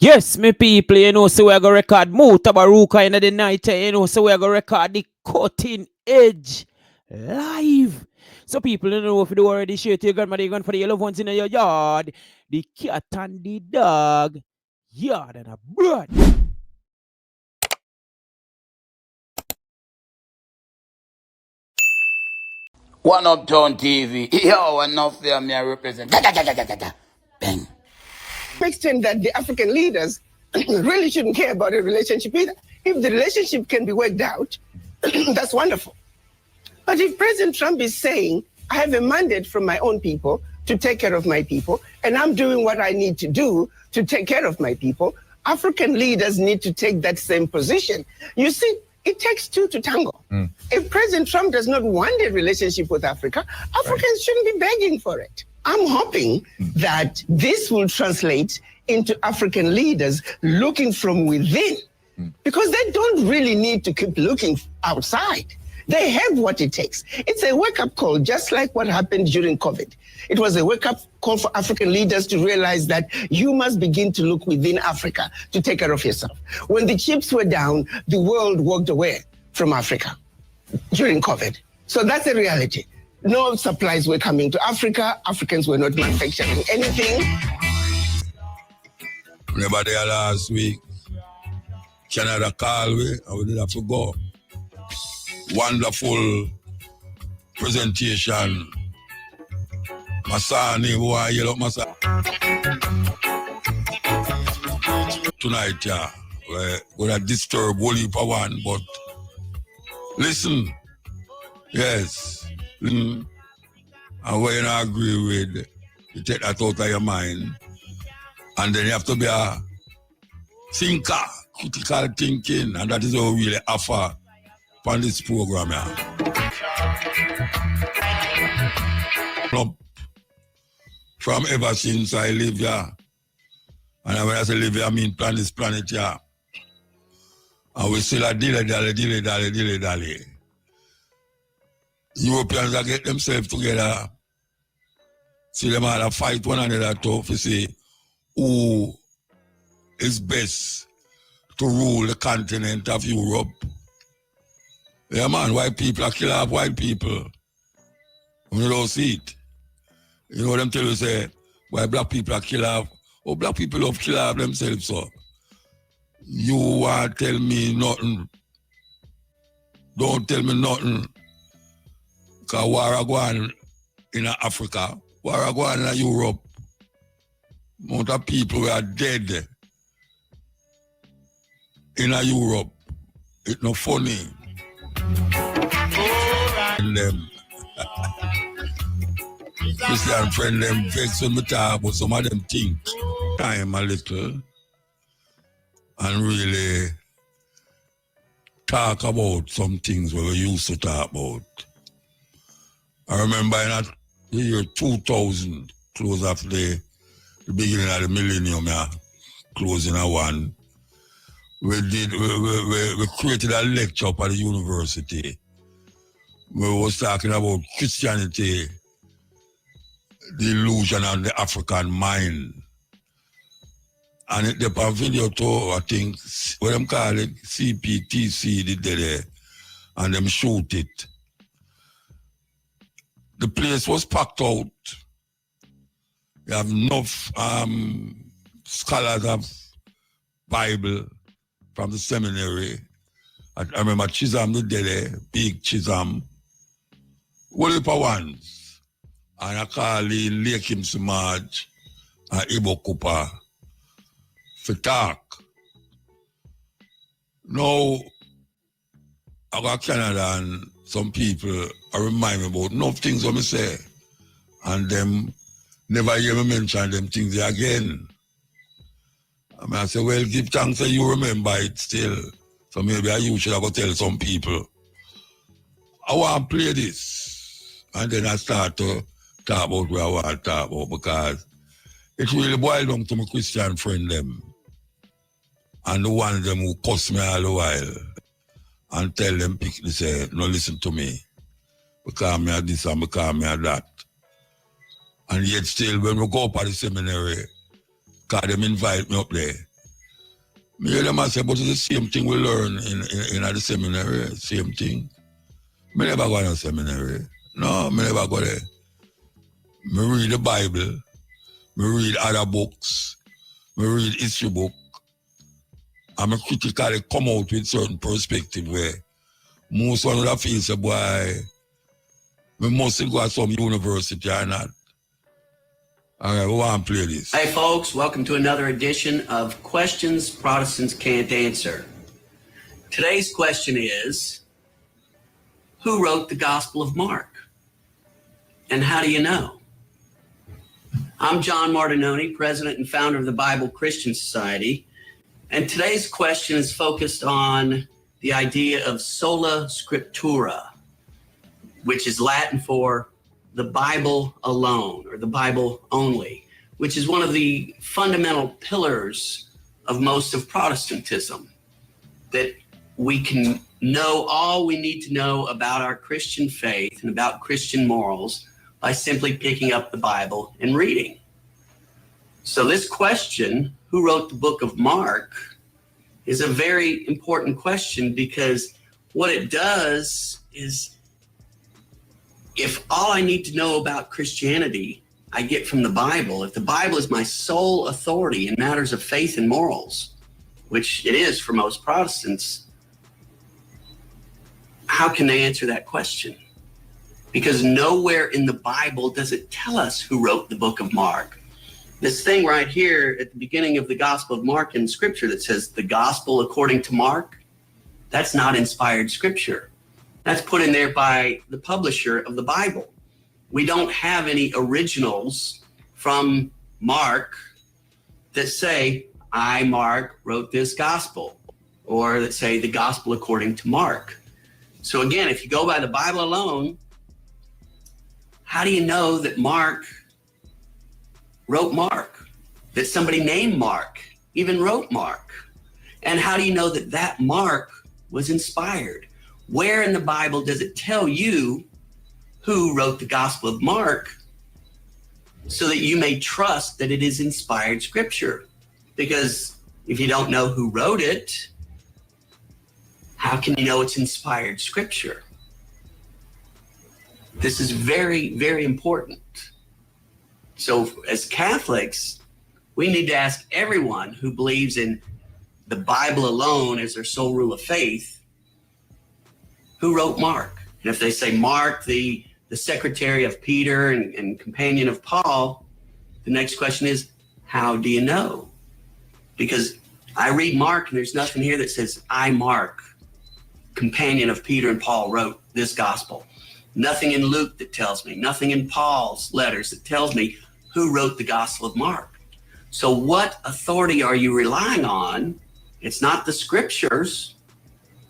Yes, me people, so we're going to record Mutabaruka in the night, so we're going to record the cutting edge live. So people, if you do already share to your grandmother, you're going for the loved ones in your yard, the cat and the dog, yard and a blood. One Uptown TV. Yo, enough there, me I represent. Bang. Extent that the African leaders really shouldn't care about a relationship either. If the relationship can be worked out, that's wonderful. But if President Trump is saying, I have a mandate from my own people to take care of my people, and I'm doing what I need to do to take care of my people, African leaders need to take that same position. You see, it takes two to tango. If President Trump does not want a relationship with Africa, Africans shouldn't be begging for it. I'm hoping that this will translate into African leaders looking from within, because they don't really need to keep looking outside. They have what it takes. It's a wake-up call, just like what happened during COVID. It was a wake-up call for African leaders to realize that you must begin to look within Africa to take care of yourself. When the chips were down, the world walked away from Africa during COVID. So that's a reality. No supplies were coming to Africa. Africans were not manufacturing anything. Remember there last week, Canada called me and we did have to go. Wonderful presentation. Masani, boy, yellow Masani. Tonight, yeah, we're going to disturb whole heap of one, but listen, yes, and what you not agree with, you take that out of your mind, and then you have to be a thinker, critical thinking, and that is what we really offer on this program. From ever since I live here, and when I say live here, I mean plan this planet here, and we still a dilly. Europeans are get themselves together, see them all fight one another to see who is best to rule the continent of Europe. Yeah, man, white people are killing off white people. You don't see it. You know them tell you say, why black people are killing off? Oh, black people love kill off themselves, so. You want to tell me nothing. Don't tell me nothing. Because war are going in Africa, war are going in Europe. Amount of people are dead in Europe. It's not funny. And them Christian friend them vex when me talk, but some of them think time a little and really talk about some things where we used to talk about. I remember in the year 2000, close after the beginning of the millennium, closing a one, we created a lecture up at the university. We was talking about Christianity, the illusion of the African mind. And it did a video too, I think, what them call it, CPTC did there, and them shoot it. The place was packed out. You have enough scholars of Bible from the seminary. I remember Chisholm did there, big Chisholm. Whole heap of ones. And I call in Lakim Samaj and Ibo Cooper for talk. Now, I got Canada and some people remind me about enough things what I say. And them never hear me mention them things again. I say, well, give thanks that you remember it still. So maybe you should have to tell some people. I want to play this. And then I start to talk about what I want to talk about, because it really boils down to my Christian friend them. And the one of them who cuss me all the while and tell them, they say, no, listen to me. Because me are this and because me are that. And yet still, when we go up at the seminary, because them invite me up there, Me hear them and say, but it's the same thing we learn in the seminary, same thing. Me never go to seminary. No, me never go there. Me read the Bible, me read other books, me read history book, and me critically come out with certain perspective where most one of the feel say, boy, we must go to some university or not. All right, we want to play this. Hey folks, welcome to another edition of Questions Protestants Can't Answer. Today's question is, who wrote the Gospel of Mark? And how do you know? I'm John Martinoni, president and founder of the Bible Christian Society. And today's question is focused on the idea of sola scriptura, which is Latin for the Bible alone, or the Bible only, which is one of the fundamental pillars of most of Protestantism, that we can know all we need to know about our Christian faith and about Christian morals by simply picking up the Bible and reading. So this question, who wrote the book of Mark, is a very important question, because what it does is, if all I need to know about Christianity I get from the Bible, if the Bible is my sole authority in matters of faith and morals, which it is for most Protestants, how can they answer that question? Because nowhere in the Bible does it tell us who wrote the book of Mark. This thing right here at the beginning of the Gospel of Mark in Scripture that says the Gospel according to Mark, that's not inspired Scripture. That's put in there by the publisher of the Bible. We don't have any originals from Mark that say, I, Mark, wrote this gospel, or that say the gospel according to Mark. So again, if you go by the Bible alone, how do you know that Mark wrote Mark, that somebody named Mark even wrote Mark? And how do you know that that Mark was inspired? Where in the Bible does it tell you who wrote the Gospel of Mark so that you may trust that it is inspired Scripture? Because if you don't know who wrote it, how can you know it's inspired Scripture? This is very, very important. So as Catholics, we need to ask everyone who believes in the Bible alone as their sole rule of faith, who wrote Mark? And if they say Mark, the secretary of Peter and companion of Paul, the next question is, how do you know? Because I read Mark and there's nothing here that says, I, Mark, companion of Peter and Paul, wrote this gospel. Nothing in Luke that tells me, nothing in Paul's letters that tells me who wrote the Gospel of Mark. So what authority are you relying on? It's not the Scriptures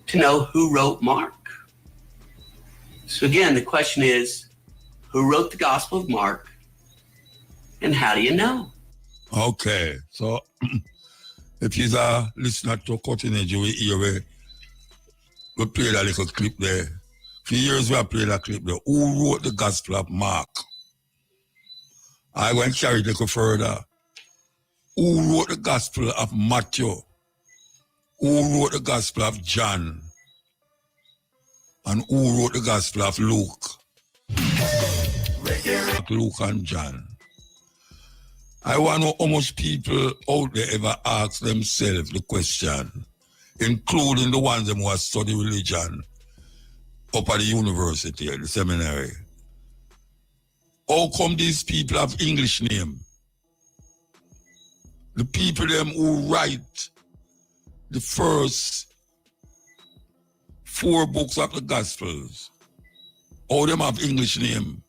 to know who wrote Mark. So again, the question is, who wrote the Gospel of Mark, and how do you know? Okay, so if you're a listener to Cutting Edge, we hear we played a little clip there. For years we have played a clip there. Who wrote the Gospel of Mark? I went carry it a little further. Who wrote the Gospel of Matthew? Who wrote the Gospel of John? And who wrote the Gospel of Luke? Luke and John. I want to know how much people out there ever ask themselves the question, including the ones who have studied religion up at the university, at the seminary. How come these people have English name? The people them who write the first 4 books of the Gospels, all them have English name.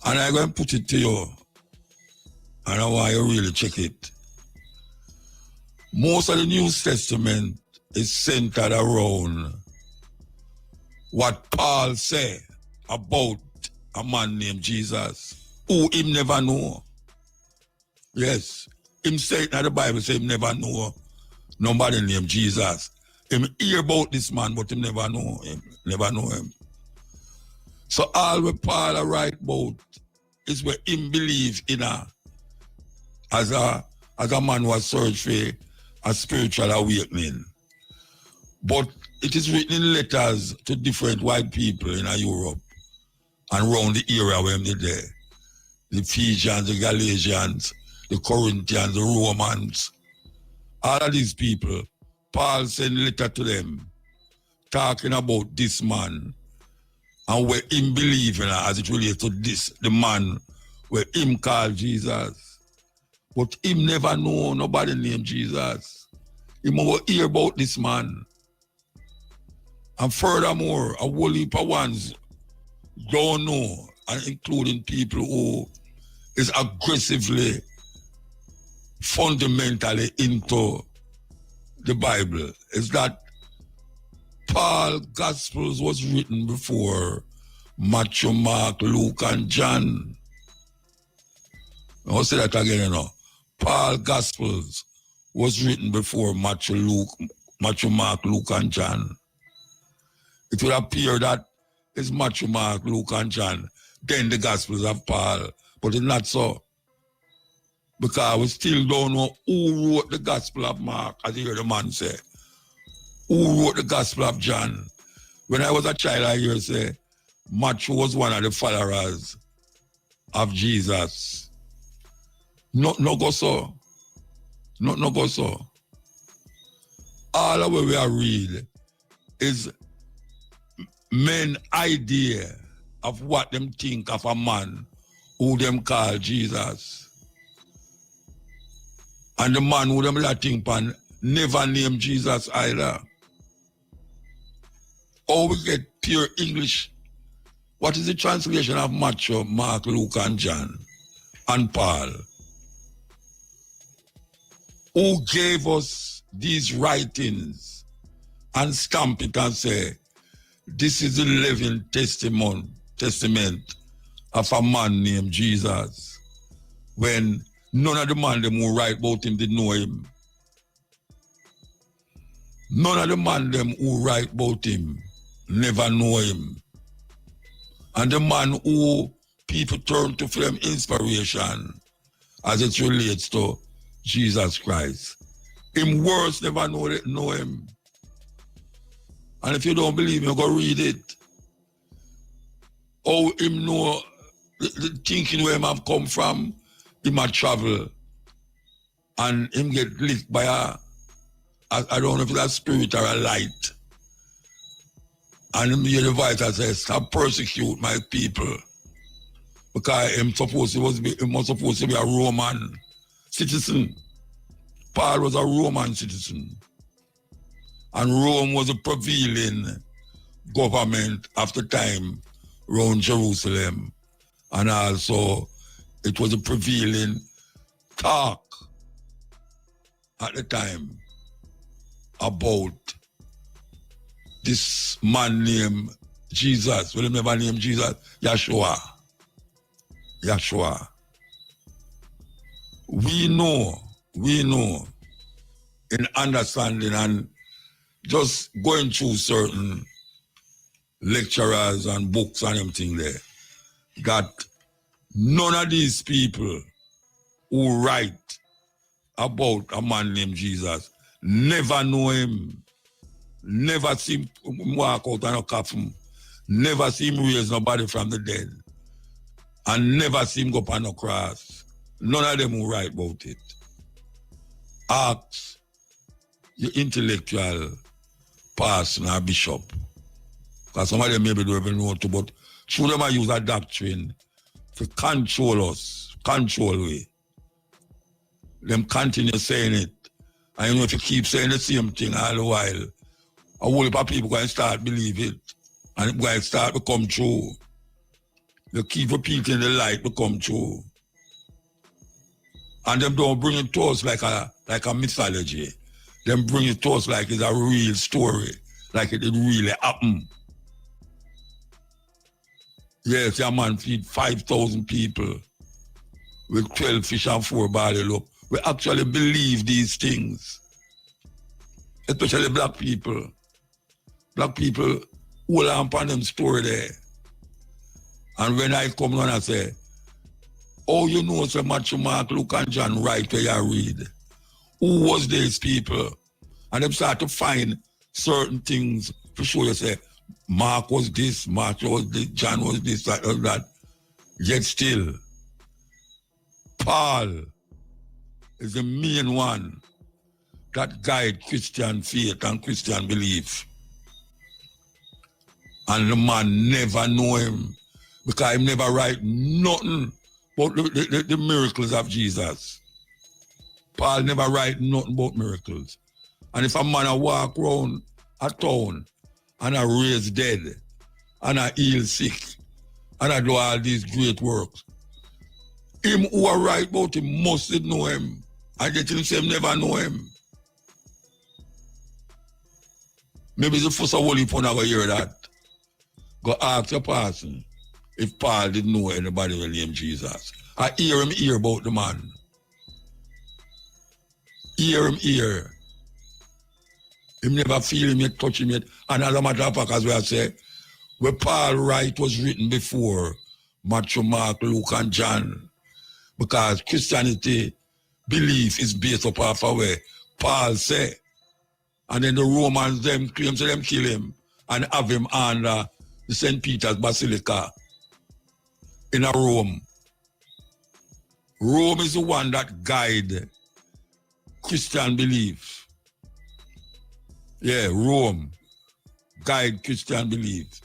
And I'm going to put it to you, and I want you really check it. Most of the New Testament is centered around what Paul said about a man named Jesus, who him never know. Yes, him say it in the Bible, say him never know nobody named Jesus. Him hear about this man, but him never know him. Never know him. So all what Paul write about is what him believe in as a man was search for a spiritual awakening. But it is written in letters to different white people in Europe and around the era when they're there. The Ephesians, the Galatians, the Corinthians, the Romans, all of these people, Paul sent a letter to them talking about this man and where him believing as it relates to this, the man where him called Jesus. But him never know nobody named Jesus. He never hear about this man. And furthermore, a whole heap of ones don't know, and including people who is aggressively, fundamentally into the Bible, is that Paul's Gospels was written before Matthew, Mark, Luke, and John. I'll say that again, you know. Paul's Gospels was written before Matthew, Mark, Luke, and John. It would appear that it's Matthew, Mark, Luke, and John, then the Gospels of Paul. But it's not so. Because we still don't know who wrote the Gospel of Mark, as you hear the man say. Who wrote the Gospel of John? When I was a child, I hear say, Matthew was one of the followers of Jesus. No go so. No go so. All of what we are read is men idea of what them think of a man who them call Jesus. And the man who them Latin pan never named Jesus either. Or we get pure English. What is the translation of Matthew, Mark, Luke, and John, and Paul? Who gave us these writings and stamp it and say, this is the living testament of a man named Jesus, when none of the man them who write about him did know him. None of the man them who write about him never know him. And the man who people turn to for them inspiration as it relates to Jesus Christ, him worse never know him. And if you don't believe me, go read it. How him know the thinking where him have come from, him a travel and him get licked by I don't know if it's a spirit or a light. And him hear the voice that says, stop persecute my people. Because him was supposed to be a Roman citizen. Paul was a Roman citizen. And Rome was a prevailing government of the time around Jerusalem. And also it was a prevailing talk at the time about this man named Jesus. Well, he never named Jesus, Yeshua. We know in understanding and just going through certain lecturers and books and everything there, that none of these people who write about a man named Jesus never know him, never see him walk out on a coffin, never see him raise nobody from the dead, and never see him go up on a cross. None of them who write about it. Ask your intellectual pastor or bishop, because some of them maybe don't even know too, but through them I use a doctrine to control us, control we. Them continue saying it. And you know, if you keep saying the same thing all the while, a whole heap of people going to start believe it. And it's going to start become true. You keep repeating the light become true. And them don't bring it to us like a mythology. Them bring it to us like it's a real story, like it really happened. Yes, your man feed 5,000 people with 12 fish and 4 barley loaf. We actually believe these things, especially black people. Black people hold on upon them story there. And when I come on and say, oh, you know so much Mark, Luke, and John write where you read. who was these people? And them start to find certain things to show you, say, Mark was this, Mark was this, John was this, that. Yet still, Paul is the main one that guide Christian faith and Christian belief. And the man never know him because he never write nothing about the miracles of Jesus. Paul never write nothing about miracles. And if a man walk around a town and I raise dead and I heal sick and I do all these great works, him who are right about him must know him. And yet himself never know him. Maybe the first of all you put never hear that. Go ask your person if Paul didn't know anybody named Jesus. I hear him hear about the man. Hear him hear. Him never feel him yet, touch him yet. And as a matter of fact, as we have said, where Paul write was written before Matthew, Mark, Luke, and John. Because Christianity belief is based upon where Paul said. And then the Romans them claim to them kill him and have him under the St. Peter's Basilica in a Rome. Rome is the one that guide Christian belief. Yeah, Rome guide Christian belief.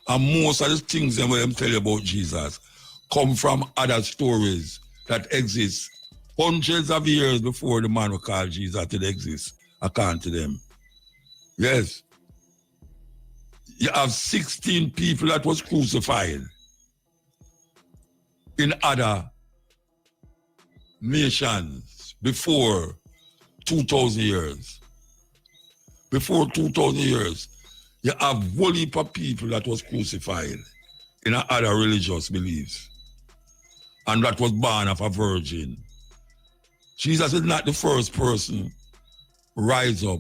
And most of the things that them tell you about Jesus come from other stories that exist hundreds of years before the man who called Jesus did exist, according to them. Yes. You have 16 people that was crucified in other nations before 2,000 years. Before 2,000 years, you have a whole heap of people that was crucified in other religious beliefs. And that was born of a virgin. Jesus is not the first person rise up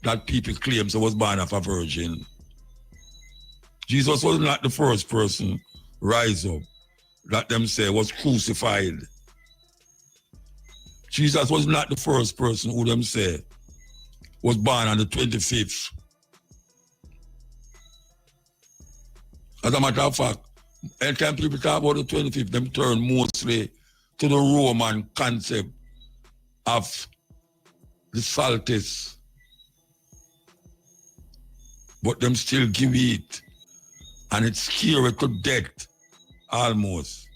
that people claim so was born of a virgin. Jesus was not the first person rise up that them say was crucified. Jesus was not the first person who them say was born on the 25th. As a matter of fact, anytime people talk about the 25th, them turn mostly to the Roman concept of the solstice. But them still give it. And it's scary to death, almost.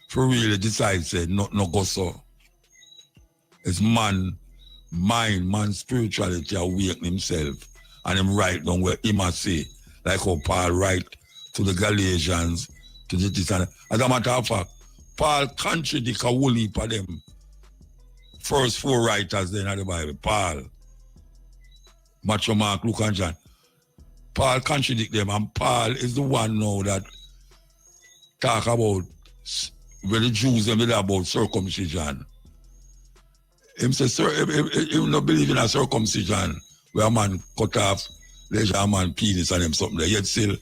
For really decide, say, no go so. It's man, mind, man spirituality awaken himself. And him write down where he must say, like how Paul write to the Galatians, to the this and that. As a matter of fact, Paul contradicts a whole heap of them. First four writers then of the Bible. Paul, Matthew, Mark, Luke, and John. Paul contradict them, and Paul is the one now that talk about where the Jews them did about circumcision. Him say, sir, he not believe in a circumcision where a man cut off leisure man penis and them something there. Yet still,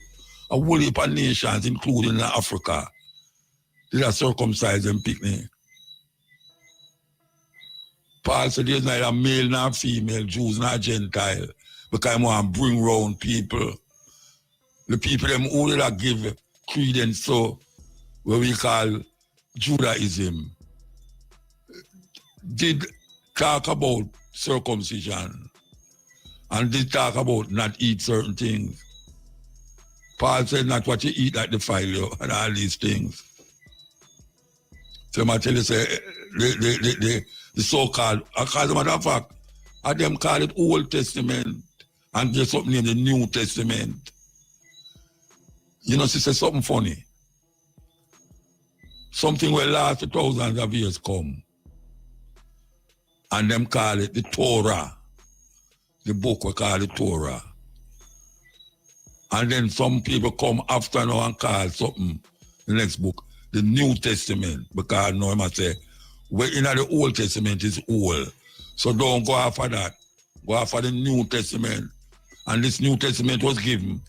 a whole heap of nations, including Africa, did a circumcise them picnic. Paul said there's neither male nor female, Jews nor Gentile, because I want to bring round people. The people them who did give credence to what we call Judaism did talk about circumcision and did talk about not eat certain things. Paul said not what you eat that defile you and all these things. So I tell you, say, the so-called, as a matter of fact, I them call it Old Testament and there's something in the New Testament. You know, she said something funny. Something will last for thousands of years come. And them call it the Torah. The book we call it Torah. And then some people come after now and call something, the next book, the New Testament. Because now I must say, well, in the Old Testament is old. So don't go after that. Go after the New Testament. And this New Testament was given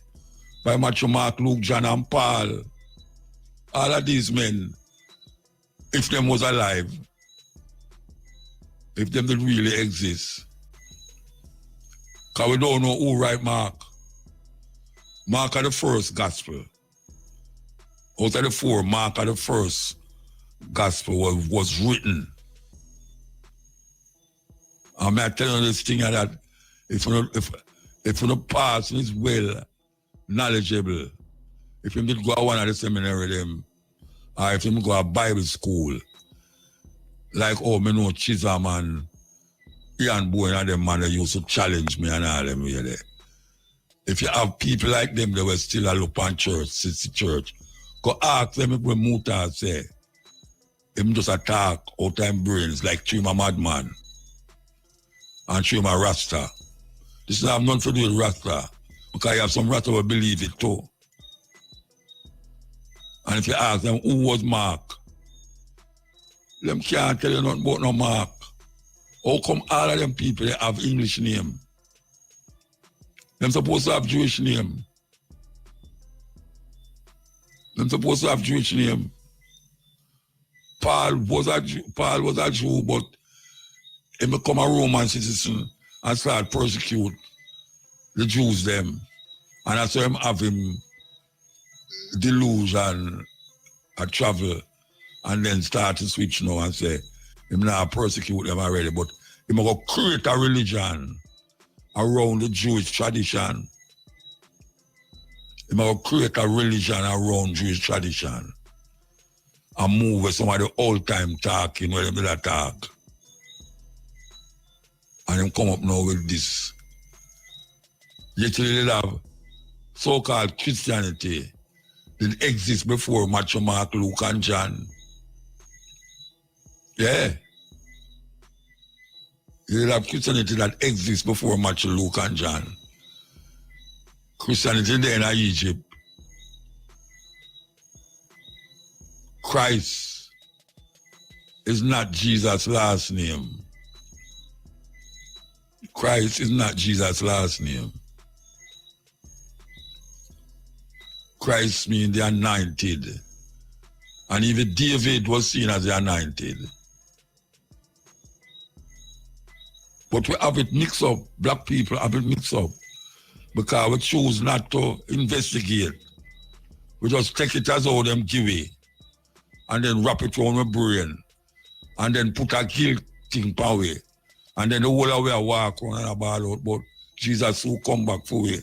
by Matthew, Mark, Luke, John, and Paul. All of these men, if them was alive, if them did really exist. Because we don't know who write Mark. Mark are the first gospel. Out of the four, Mark are the first gospel was written. I'm not telling you this thing that if the person is well knowledgeable, if you did go to one of the seminary them, or if you go to Bible school, like me know Chisholm and Ian Bowen and them man, they used to challenge me and all them really. If you have people like them, they were still a look on church, sister church. Go ask them if we Muta say, him just attack out time brains like Chima Madman and Chima Rasta. This have nothing to do with Rasta, because you have some Rasta who believe it too. And if you ask them who was Mark, them can't tell you nothing about no Mark. How come all of them people they have English name? Them supposed to have Jewish name. Them supposed to have Jewish name. Paul was a Jew, but he become a Roman citizen and start persecute the Jews them. And that's why him have him delusion and travel and then start to switch now and say him not persecute them already, but he go create a religion around the Jewish tradition. He go create a religion around Jewish tradition and move with some of the old time talking where they talk. And him come up now with this. Literally have so-called Christianity didn't exist before Matthew, Mark, Luke, and John. Yeah. You have Christianity that exists before Matthew, Luke, and John. Christianity there in Egypt. Christ is not Jesus' last name. Christ is not Jesus' last name. Christ means the anointed. And even David was seen as the anointed. But we have it mixed up. Black people have it mixed up. Because we choose not to investigate. We just take it as how them give it. And then wrap it around my brain. And then put a guilt thing power. And then the whole of we walk around and ball out. But Jesus will come back for we.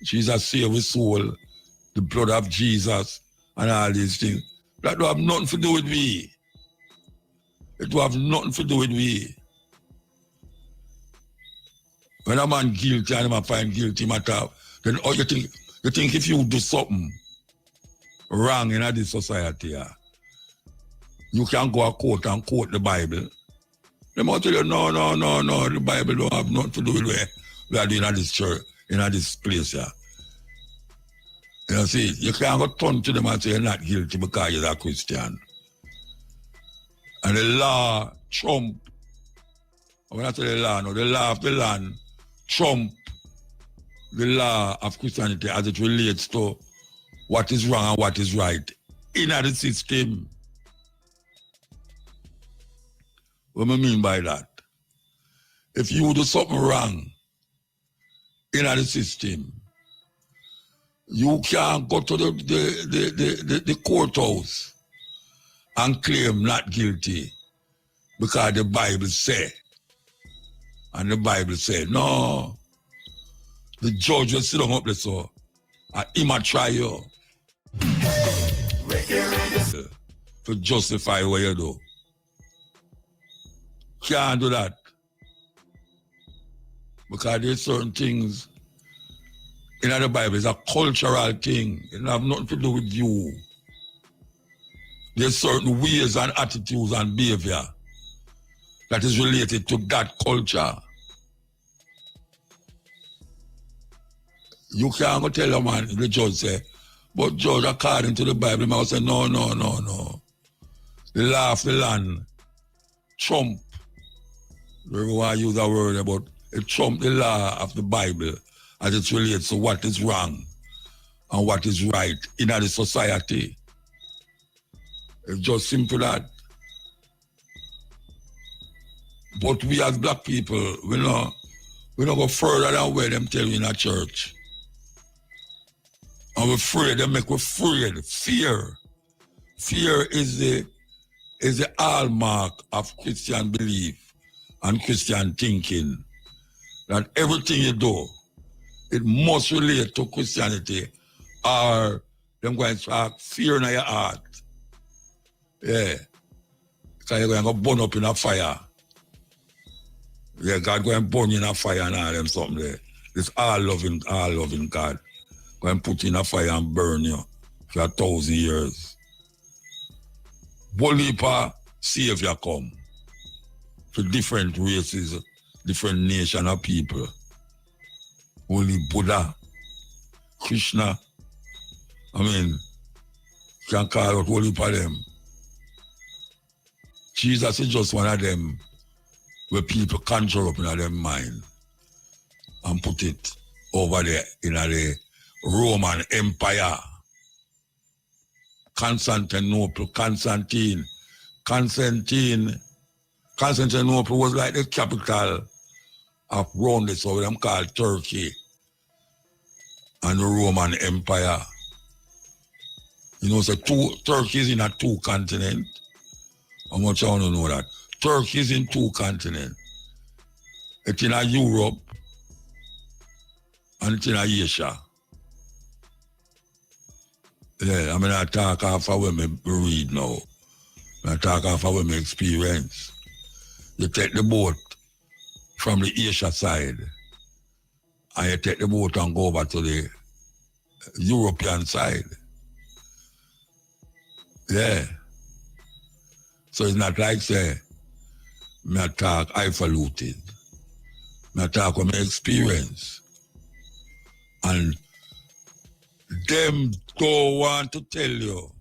Jesus save his soul. The blood of Jesus and all these things. That don't have nothing to do with me. It will have nothing to do with me. When a man guilty and him find guilty matter, then oh, you think if you do something wrong in this society, you can go to court and quote the Bible. They might tell you, no, the Bible don't have nothing to do with what we are doing in this church, in this place here. You see, you can't go turn to them and say you're not guilty because you're a Christian. And the law trump, when I say the law, no, the law of the land trump the law of Christianity as it relates to what is wrong and what is right in the system. What do I mean by that? If you do something wrong in the system, you can't go to the courthouse and claim not guilty because the Bible said. And the Bible said, no, the judge will sit down up there so and he might try you to justify what you do. Can't do that. Because there's certain things in the Bible, it's a cultural thing. It have nothing to do with you. There's certain ways and attitudes and behavior that is related to that culture. You can't go tell a man, the judge say, but judge, according to the Bible, man will say, no. The law of the land trump. Everyone use a word about it trump the law of the Bible as it relates to what is wrong and what is right in the society. It's just simple that. But we as black people, we don't go further than where them tell you in a church. And we're afraid, they make us afraid. Fear. Fear is the hallmark of Christian belief and Christian thinking. That everything you do, it must relate to Christianity, or them going to have fear in your heart. Yeah. Because you're going to burn up in a fire. Yeah, God going to burn you in a fire and all them something there. It's all loving God. Going to put you in a fire and burn you for 1,000 years. Bolipa Savior come for different races, different nation of people. Only Buddha, Krishna, you can call out all of them. Jesus is just one of them where people conjure up in their mind and put it over there in the Roman Empire. Constantinople was like the capital of Rome, so them called Turkey and the Roman Empire. So Turkey is in a 2 continent. How much I want to know that? Turkey is in 2 continents. It's in Europe and it's in Asia. Yeah, I talk off of what I read now. I talk off of what I experience. You take the boat from the Asia side and you take the boat and go over to the European side. Yeah. So it's not like say, I talk highfalutin. I talk with my experience. And them don't want to tell you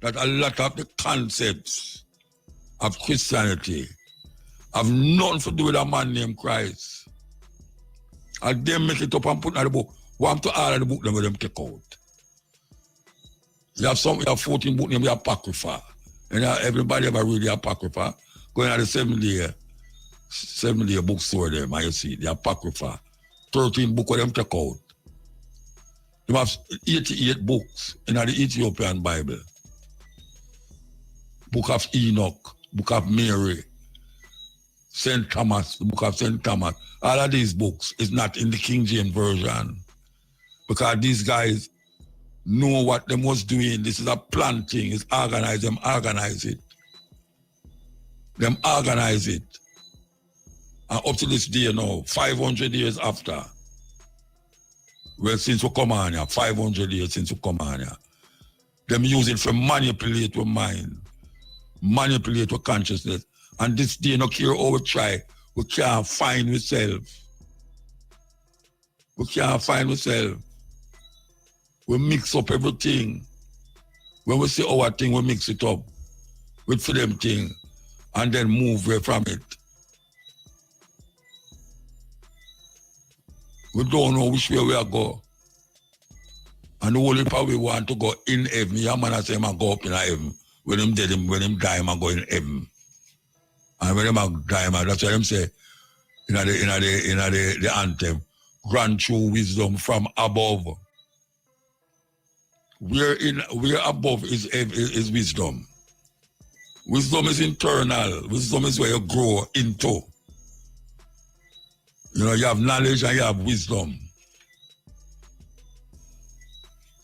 that a lot of the concepts of Christianity have nothing to do with a man named Christ. And them make it up and put in the book. Want to all of the book them with them take out. You have 14 book named the Apocrypha. And everybody ever read the Apocrypha. Going at the 7-day bookstore there, and you see the Apocrypha. 13 book of them take out. They have 88 books in the Ethiopian Bible. Book of Enoch, Book of Mary, St. Thomas, the Book of St. Thomas. All of these books is not in the King James Version. Because these guys know what they was doing. This is a planting. It's organized. Them organize it. Them organize it. And up to this day now, 500 years after, well, since we come on here, 500 years since we come on here, them use it for manipulate your mind, manipulate your consciousness. And this day, no care how we try, we can't find ourselves. We can't find ourselves. We mix up everything. When we say our thing, we mix it up with for them thing and then move away from it. We don't know which way we are going. And the only part we want to go in heaven, your man say, man go up in heaven. When him dead, when him die, man go in heaven. And when him die, man, that's what him say in the anthem, grant true wisdom from above. Where above is wisdom. Wisdom is internal. Wisdom is where you grow into. You have knowledge and you have wisdom.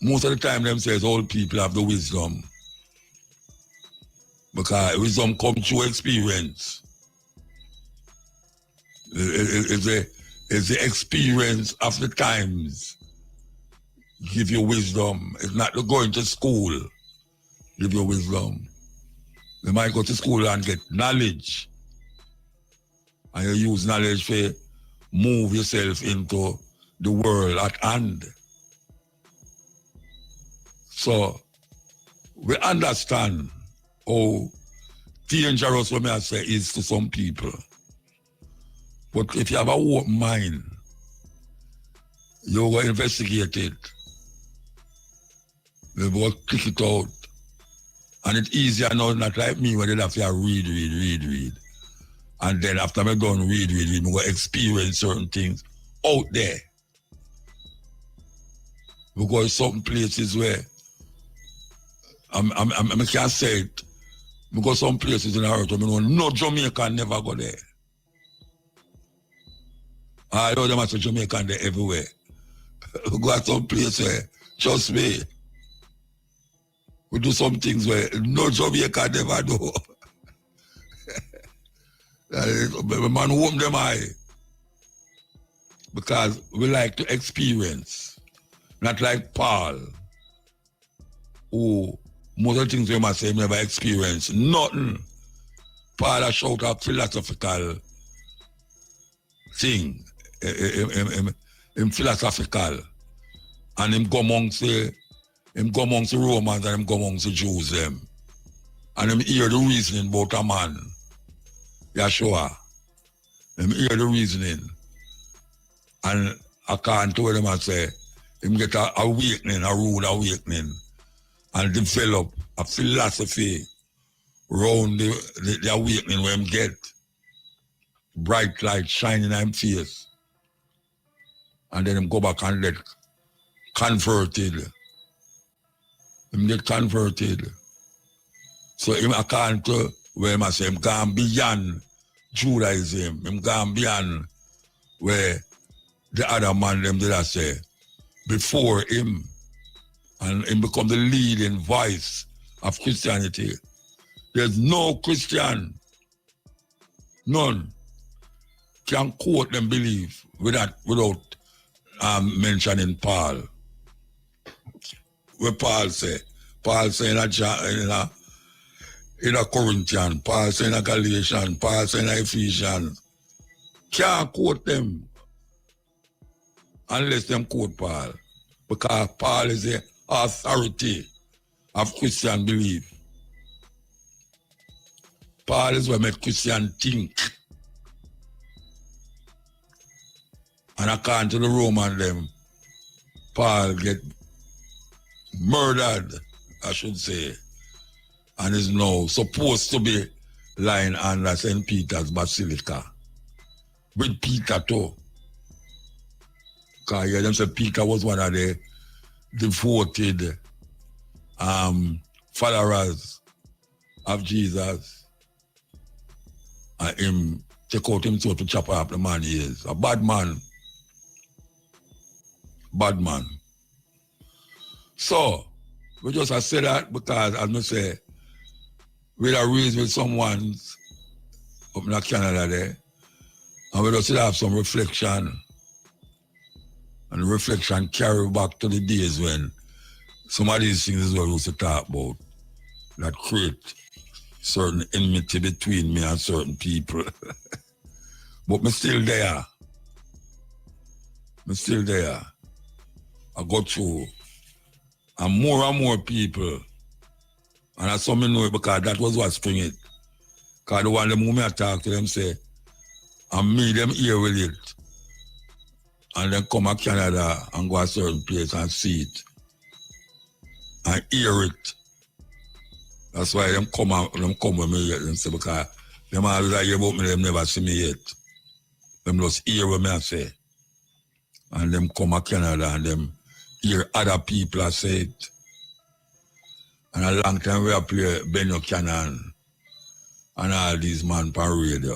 Most of the time, them says old people have the wisdom. Because wisdom comes through experience. It's the experience of the times. Give you wisdom. It's not going to school. Give you wisdom. You might go to school and get knowledge. And you use knowledge for move yourself into the world at hand. So we understand how dangerous what I say is to some people. But if you have a open mind, you will investigate it. You will click it out. And it's easier now, not like me, where they have to read. And then after I done read, I go experience certain things out there. We go to certain places where I can't say it. We go some places in the earth, I know no Jamaican never go there. I know them as a Jamaican there everywhere. We go to some place where, trust me, we do some things where no Jamaican never do. Man, open them eye. Because we like to experience. Not like Paul, who most of the things we must say never experienced. Nothing. Paul has shout a philosophical thing. Him philosophical. And him go amongst the Romans and him go amongst the Jews them. And him hear the reasoning about a man. Yeshua. Him hear the reasoning. And according to what him say, him get a awakening, a rude awakening, and develop a philosophy around the awakening where him get bright light shining in him face. And then him go back and get converted. Him get converted. So him according to where him say, him gone beyond Judaism, him gone beyond where the other man them did I say before him, and him become the leading voice of Christianity. There's no Christian, none, can quote them belief without mentioning Paul. Where Paul say in a Corinthian, Paul say in a Galatian, Paul say in a Ephesians. Can't quote them unless them quote Paul. Because Paul is the authority of Christian belief. Paul is what make Christian think. And according to the Roman them, Paul get murdered, I should say, and is now supposed to be lying under St. Peter's Basilica. With Peter too. Because them say Peter was one of the devoted followers of Jesus. And him take out himself to chop up the man he is. A bad man. Bad man. So, we just say that because, as I say, we are raised with someone up in Canada there, and we just have some reflection. And the reflection carry back to the days when some of these things is what we used to talk about that create certain enmity between me and certain people. But me still there. Me still there. I go through. And more people. And I saw me know it because that was what spring it. Because the one the moment I talk to them say, and me them here with it. And then come to Canada and go a certain place and see it. And hear it. That's why them come with me yet and say, because them always hear about me, them never see me yet. Them just hear what me I say. And them come to Canada and them hear other people I say it. And a long time we have play Benno Cannon and all these men on radio.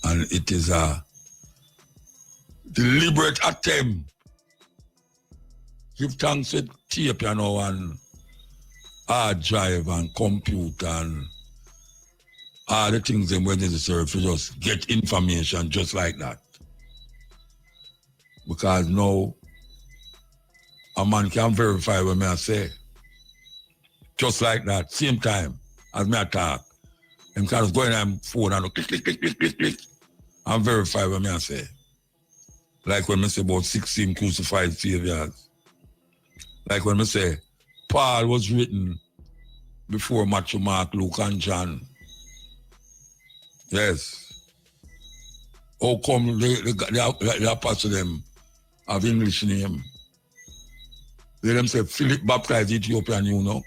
And it is a deliberate attempt. Give thanks with tape, you know, and hard drive and computer and all the things that were necessary to just get information just like that. Because now a man can verify what I say. Just like that, same time as me I talk. Him can just go in and phone and click, and verify what I say. Like when I say about 16 crucified saviors. Like when I say Paul was written before Matthew, Mark, Luke, and John. Yes. How come the apostle them have English name? They them say Philip baptized Ethiopian eunuch.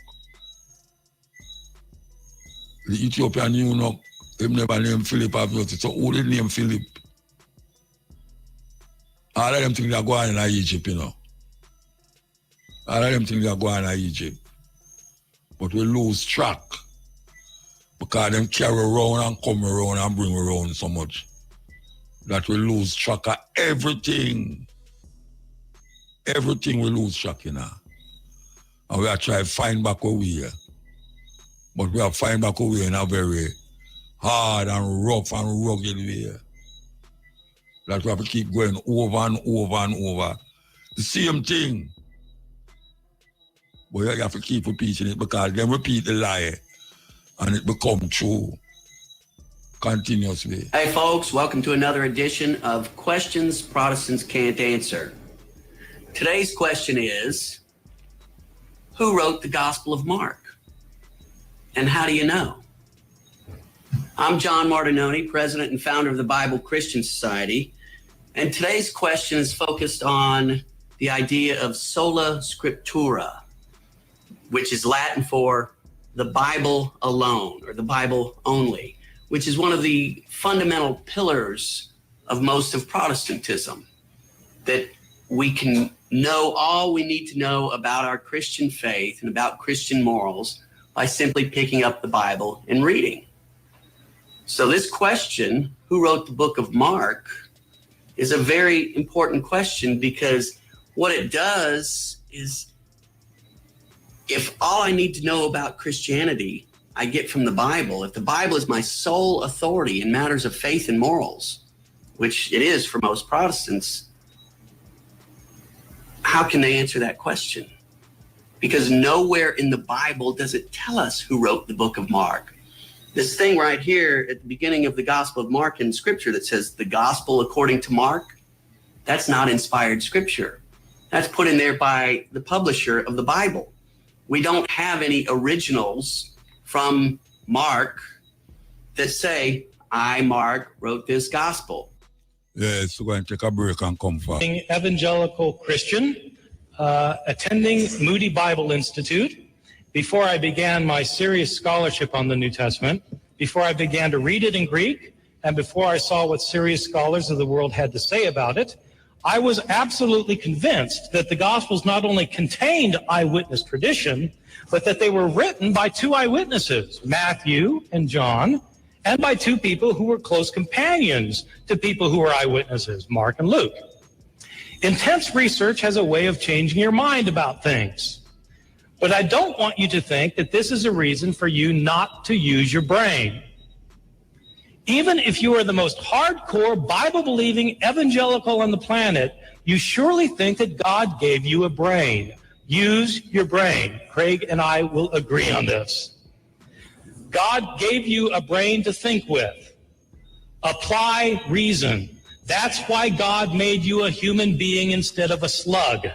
The Ethiopian eunuch Him never named Philip, I've noticed. So who did name Philip? All of them things are going in Egypt, you know. All of them things are going in Egypt. But we lose track. Because them carry around and come around and bring around so much that we lose track of everything. Everything we lose track, you know. And we are trying to find back a way. But we are find back a way in a very hard and rough and rugged way. That we have to keep going over and over and over. The same thing. But you have to keep repeating it because then repeat the lie. And it becomes true continuously. Hey folks, welcome to another edition of Questions Protestants Can't Answer. Today's question is, who wrote the Gospel of Mark? And how do you know? I'm John Martinoni, president and founder of the Bible Christian Society. And today's question is focused on the idea of sola scriptura, which is Latin for the Bible alone, or the Bible only, which is one of the fundamental pillars of most of Protestantism, that we can know all we need to know about our Christian faith and about Christian morals by simply picking up the Bible and reading. So this question, who wrote the book of Mark, is a very important question because what it does is, if all I need to know about Christianity I get from the Bible, if the Bible is my sole authority in matters of faith and morals, which it is for most Protestants, how can they answer that question? Because nowhere in the Bible does it tell us who wrote the book of Mark. This thing right here at the beginning of the Gospel of Mark in Scripture that says the Gospel according to Mark, that's not inspired Scripture. That's put in there by the publisher of the Bible. We don't have any originals from Mark that say, I, Mark, wrote this gospel. Yes, we're going to take a break and come back. Evangelical Christian, attending Moody Bible Institute, before I began my serious scholarship on the New Testament, before I began to read it in Greek, and before I saw what serious scholars of the world had to say about it, I was absolutely convinced that the Gospels not only contained eyewitness tradition, but that they were written by two eyewitnesses, Matthew and John, and by two people who were close companions to people who were eyewitnesses, Mark and Luke. Intense research has a way of changing your mind about things. But I don't want you to think that this is a reason for you not to use your brain. Even if you are the most hardcore, Bible-believing evangelical on the planet, you surely think that God gave you a brain. Use your brain. Craig and I will agree on this. God gave you a brain to think with. Apply reason. That's why God made you a human being instead of a slug.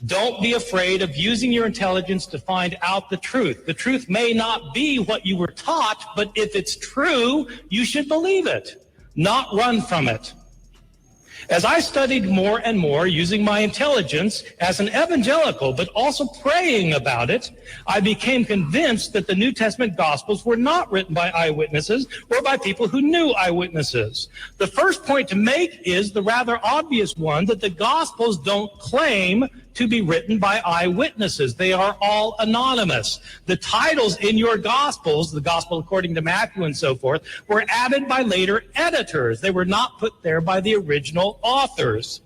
Don't be afraid of using your intelligence to find out the truth. The truth may not be what you were taught, but if it's true, you should believe it, not run from it. As I studied more and more using my intelligence as an evangelical, but also praying about it, I became convinced that the New Testament Gospels were not written by eyewitnesses or by people who knew eyewitnesses. The first point to make is the rather obvious one that the Gospels don't claim to be written by eyewitnesses. They are all anonymous. The titles in your Gospels, the Gospel according to Matthew and so forth, were added by later editors. They were not put there by the original authors.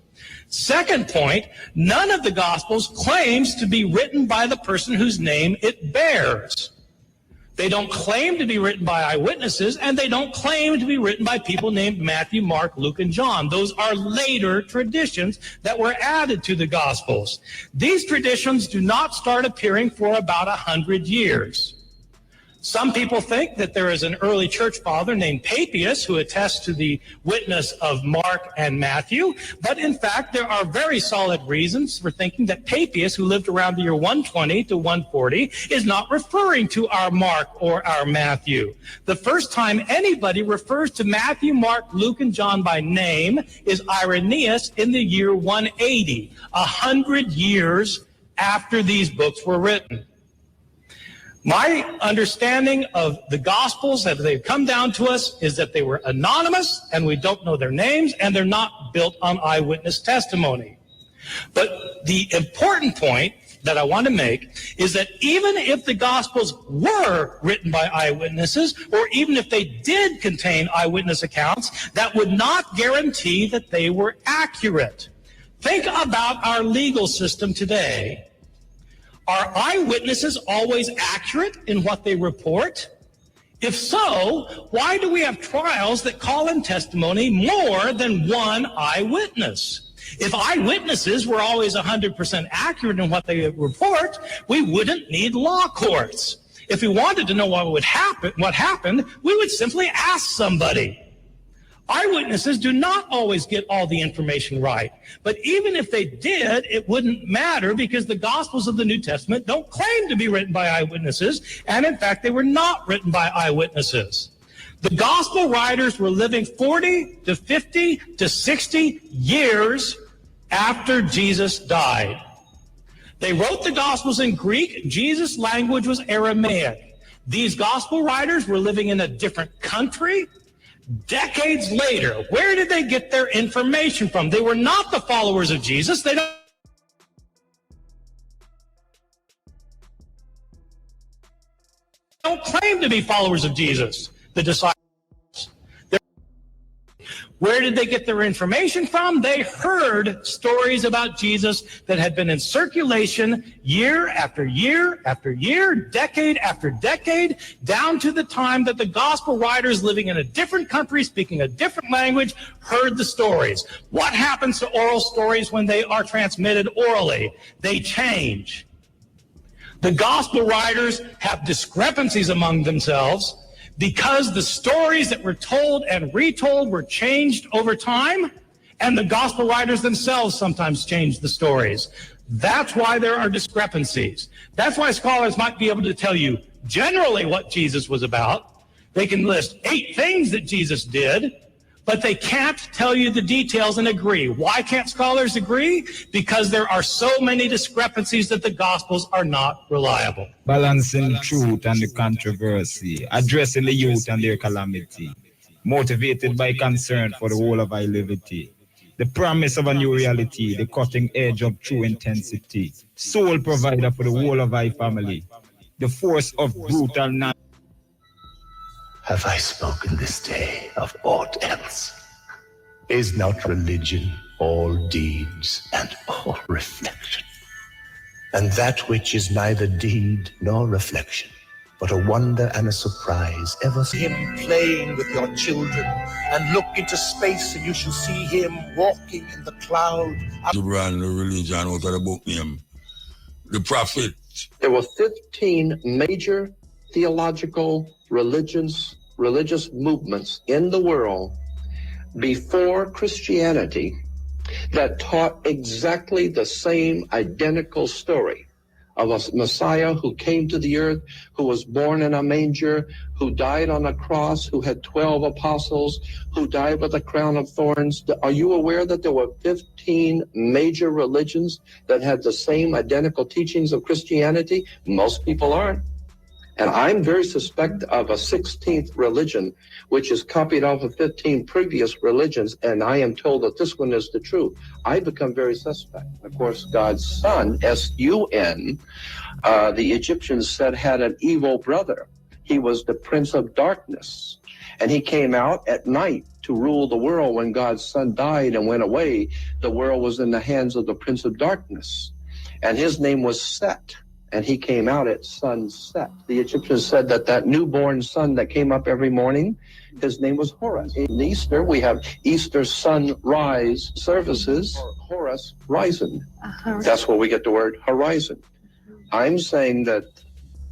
Second point, none of the Gospels claims to be written by the person whose name it bears. They don't claim to be written by eyewitnesses, and they don't claim to be written by people named Matthew, Mark, Luke, and John. Those are later traditions that were added to the Gospels. These traditions do not start appearing for about 100 years. Some people think that there is an early church father named Papias who attests to the witness of Mark and Matthew, but in fact there are very solid reasons for thinking that Papias, who lived around the year 120 to 140, is not referring to our Mark or our Matthew. The first time anybody refers to Matthew, Mark, Luke, and John by name is Irenaeus in the year 180, 100 years after these books were written. My understanding of the Gospels that they've come down to us is that they were anonymous and we don't know their names and they're not built on eyewitness testimony. But the important point that I want to make is that even if the Gospels were written by eyewitnesses, or even if they did contain eyewitness accounts, that would not guarantee that they were accurate. Think about our legal system today. Are eyewitnesses always accurate in what they report? If so, why do we have trials that call in testimony more than one eyewitness? If eyewitnesses were always 100% accurate in what they report, we wouldn't need law courts. If we wanted to know what happened, we would simply ask somebody. Eyewitnesses do not always get all the information right. But even if they did, it wouldn't matter because the Gospels of the New Testament don't claim to be written by eyewitnesses. And in fact, they were not written by eyewitnesses. The Gospel writers were living 40 to 50 to 60 years after Jesus died. They wrote the Gospels in Greek. Jesus' language was Aramaic. These Gospel writers were living in a different country. Decades later, where did they get their information from? They were not the followers of Jesus. They don't claim to be followers of Jesus, the disciples. Where did they get their information from? They heard stories about Jesus that had been in circulation year after year after year, decade after decade, down to the time that the gospel writers living in a different country, speaking a different language, heard the stories. What happens to oral stories when they are transmitted orally? They change. The gospel writers have discrepancies among themselves because the stories that were told and retold were changed over time, and the gospel writers themselves sometimes changed the stories. That's why there are discrepancies. That's why scholars might be able to tell you generally what Jesus was about. They can list 8 things that Jesus did, but they can't tell you the details and agree. Why can't scholars agree? Because there are so many discrepancies that the Gospels are not reliable. Balancing truth and the controversy, addressing the youth and their calamity, motivated by concern for the whole of our liberty, the promise of a new reality, the cutting edge of true intensity, sole provider for the whole of our family, the force of brutal Have I spoken this day of aught else? Is not religion all deeds and all reflection? And that which is neither deed nor reflection, but a wonder and a surprise, ever him playing with your children, and look into space and you shall see him walking in the cloud. The brand of religion out of the book name, the prophet. There were 15 major theological religious movements in the world before Christianity that taught exactly the same identical story of a Messiah who came to the earth, who was born in a manger, who died on a cross, who had 12 apostles, who died with a crown of thorns. Are you aware that there were 15 major religions that had the same identical teachings of Christianity? Most people aren't. And I'm very suspect of a 16th religion, which is copied off of 15 previous religions, and I am told that this one is the truth. I become very suspect. Of course, God's son, S-U-N, the Egyptians said had an evil brother. He was the prince of darkness, and he came out at night to rule the world. When God's son died and went away, the world was in the hands of the prince of darkness, and his name was Set. And he came out at sunset. The Egyptians said that newborn son that came up every morning, his name was Horus. In Easter, we have Easter sunrise services, Horus Horizon. That's where we get the word horizon. I'm saying that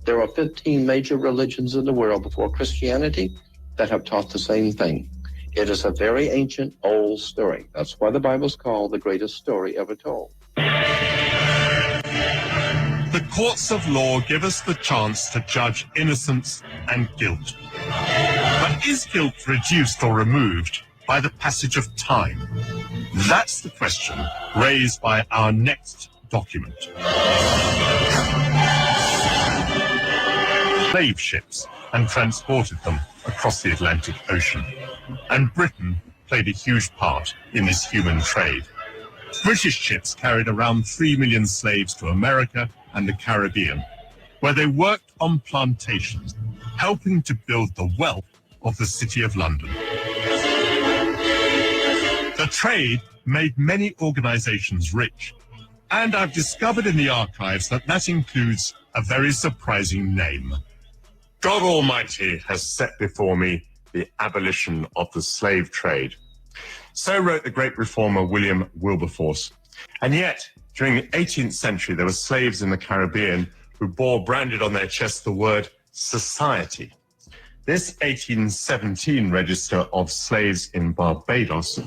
there are 15 major religions in the world before Christianity that have taught the same thing. It is a very ancient, old story. That's why the Bible's called the greatest story ever told. The courts of law give us the chance to judge innocence and guilt. But is guilt reduced or removed by the passage of time? That's the question raised by our next document. slave ships and transported them across the Atlantic Ocean. And Britain played a huge part in this human trade. British ships carried around 3 million slaves to America and the Caribbean, where they worked on plantations, helping to build the wealth of the City of London. The trade made many organizations rich, and I've discovered in the archives that includes a very surprising name. God Almighty has set before me the abolition of the slave trade. So wrote the great reformer William Wilberforce. And yet, during the 18th century, there were slaves in the Caribbean who bore branded on their chests the word society. This 1817 register of slaves in Barbados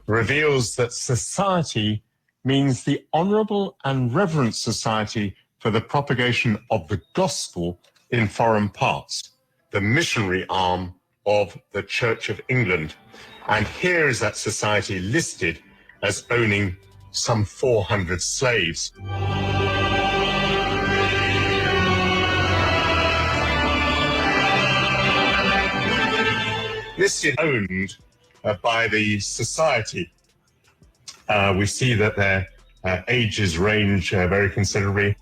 reveals that society means the honorable and reverent society for the propagation of the gospel in foreign parts, the missionary arm of the Church of England. And here is that society listed as owning some 400 slaves. Listed owned by the society. We see that their ages range very considerably.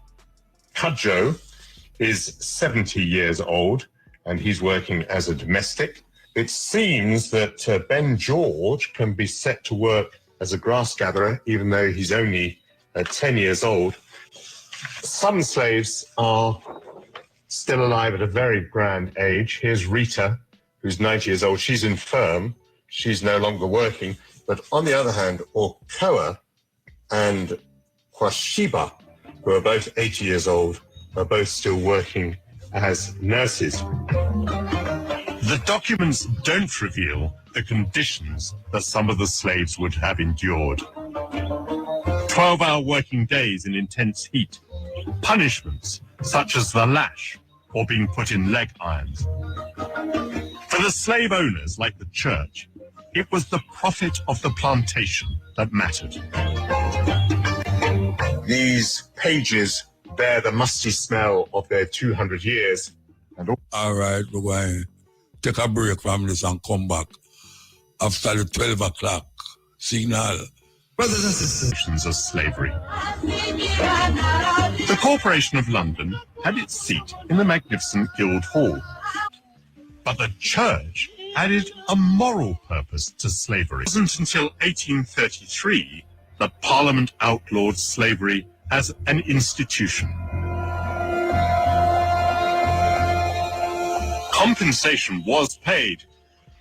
Cudjoe is 70 years old and he's working as a domestic. It seems that Ben George can be set to work as a grass gatherer, even though he's only 10 years old. Some slaves are still alive at a very grand age. Here's Rita, who's 90 years old. She's infirm. She's no longer working. But on the other hand, Okoa and Kwashiba, who are both 80 years old, are both still working as nurses. The documents don't reveal the conditions that some of the slaves would have endured. 12-hour working days in intense heat, punishments such as the lash or being put in leg irons. For the slave owners, like the church, it was the profit of the plantation that mattered. These pages bear the musty smell of their 200 years. All right, we're going to take a break from this and come back after the 12 o'clock signal. Brothers and sisters of slavery. The Corporation of London had its seat in the magnificent Guildhall. But the church added a moral purpose to slavery. It wasn't until 1833 that Parliament outlawed slavery as an institution. Compensation was paid,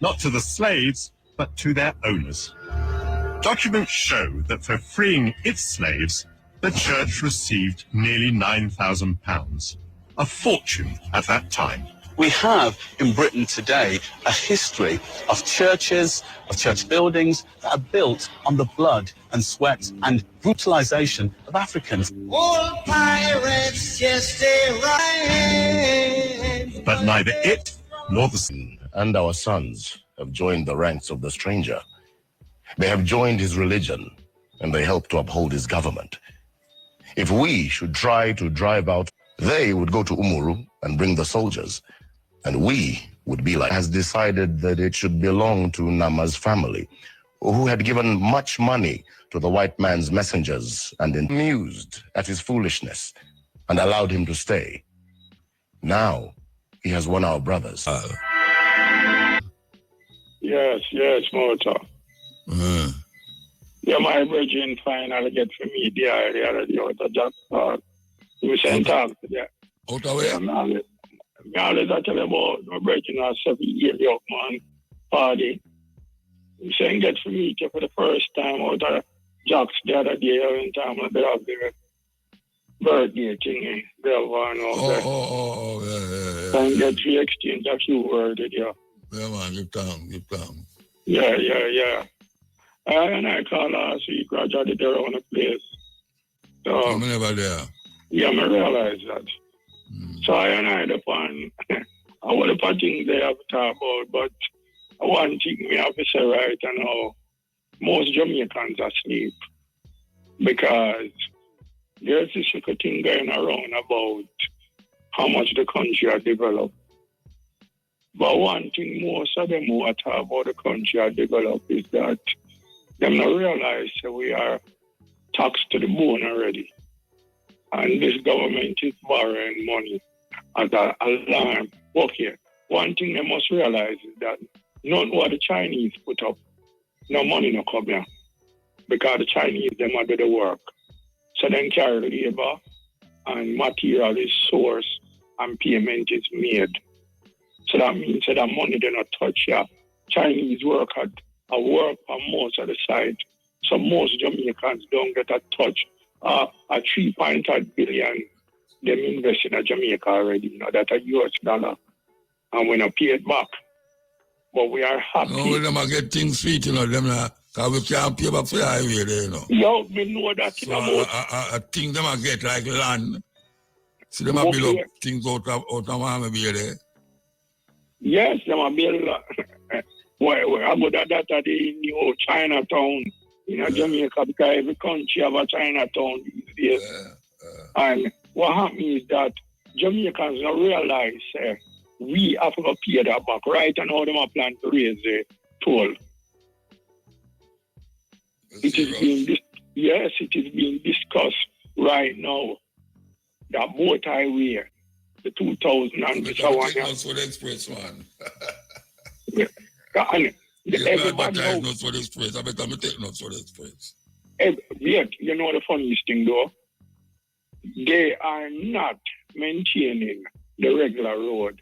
not to the slaves, but to their owners. Documents show that for freeing its slaves, the church received nearly £9,000, a fortune at that time. We have in Britain today a history of churches, of church buildings that are built on the blood and sweat and brutalization of Africans. All pirates just stay right. But neither it nor the and our sons have joined the ranks of the stranger. They have joined his religion and they help to uphold his government. If we should try to drive out, they would go to Umuru and bring the soldiers. And we would be like, has decided that it should belong to Nama's family, who had given much money to the white man's messengers and amused at his foolishness and allowed him to stay. Now he has won our brothers. Yes, Motor. Yeah, my virgin finally get for me the other day out of Jackson. We sent out to that. Out of where? I always tell you about my virgin or 7-year young man party. We sent get for me for the first time out of Jacks the other day in time when they have the birthday thing. They have one out there. Yeah. And get to exchange a few words with you. Yeah, man, give time. Yeah. And I called last week, Roger did around the place. So, I'm never there. Yeah, I realize that. So I had upon a lot of things they have to talk about, but one thing we have to say right now, most Jamaicans are asleep because there's this thing going around about how much the country has developed. But one thing most of them who are talking about the country has developed is that them not realize that we are taxed to the bone already. And this government is borrowing money as an alarm. Okay, one thing they must realize is that none what the Chinese put up, no money no come here. Because the Chinese, them do the work. So then carry labor and material is sourced and payment is made. So that means that money they not touch here. Chinese work at a work on most of the site. So most Jamaicans don't get a touch. A 3.5 billion them invest in Jamaica already, you know, that's a US dollar. And we not pay it back. But we are happy. No, we them get things sweet, you know, them because we can't pay back for the highway there, you know. Yo, we know that so I think them get like land. See them build up things out of Miami Bay there. Yes, them a build well, I go that the new Chinatown in Jamaica, because every country have a Chinatown these days. And what happens is that Jamaicans don't realize we have to pay that back, right? And how them are planning to raise the toll. It is being discussed right now. That boat highway, the 2000 and the one. For the express one. And everybody knows for the express. I bet I'm taking notes for the express. Yet, you know the funniest thing though? They are not maintaining the regular road.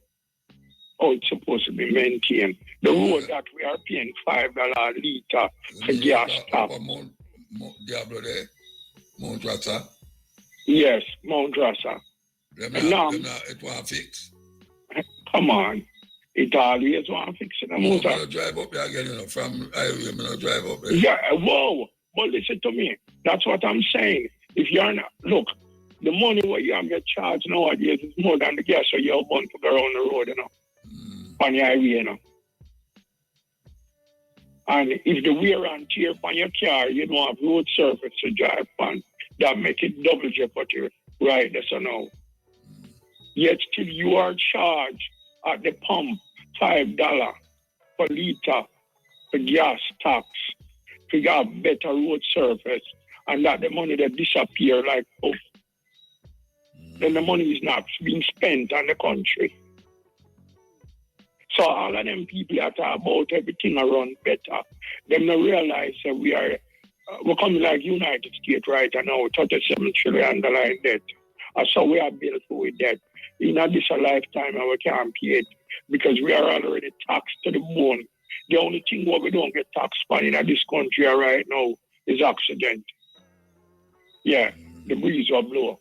Oh, it's supposed to be maintained. The road that we are paying $5 a litre for gas stop. Diablo there? Mount Rasa? Yes, Mount Rasa. It won't fix. Come on. It always won't fix it. I'm going to drive up there again, you know, from highway, I'm going to drive up there. Yeah, whoa. But listen to me. That's what I'm saying. If you're not, look, the money what you have get charged nowadays is more than the gas so you're born to go around the road, you know. On your highway, you know. And if the wear and tear on your car, you don't have road surface to drive on, that make it double jeopardy, right? That's now. Yet still you are charged at the pump $5 per litre for gas tax to have better road surface, and that the money that disappear like puff. Then the money is not being spent on the country. So all of them people that are about everything around better, them not realize that we're coming like United States right now, $37 trillion in debt. And so we are built with debt. In this lifetime, and we can't pay it because we are already taxed to the bone. The only thing what we don't get taxed on in this country right now is accident. Yeah, the breeze will blow.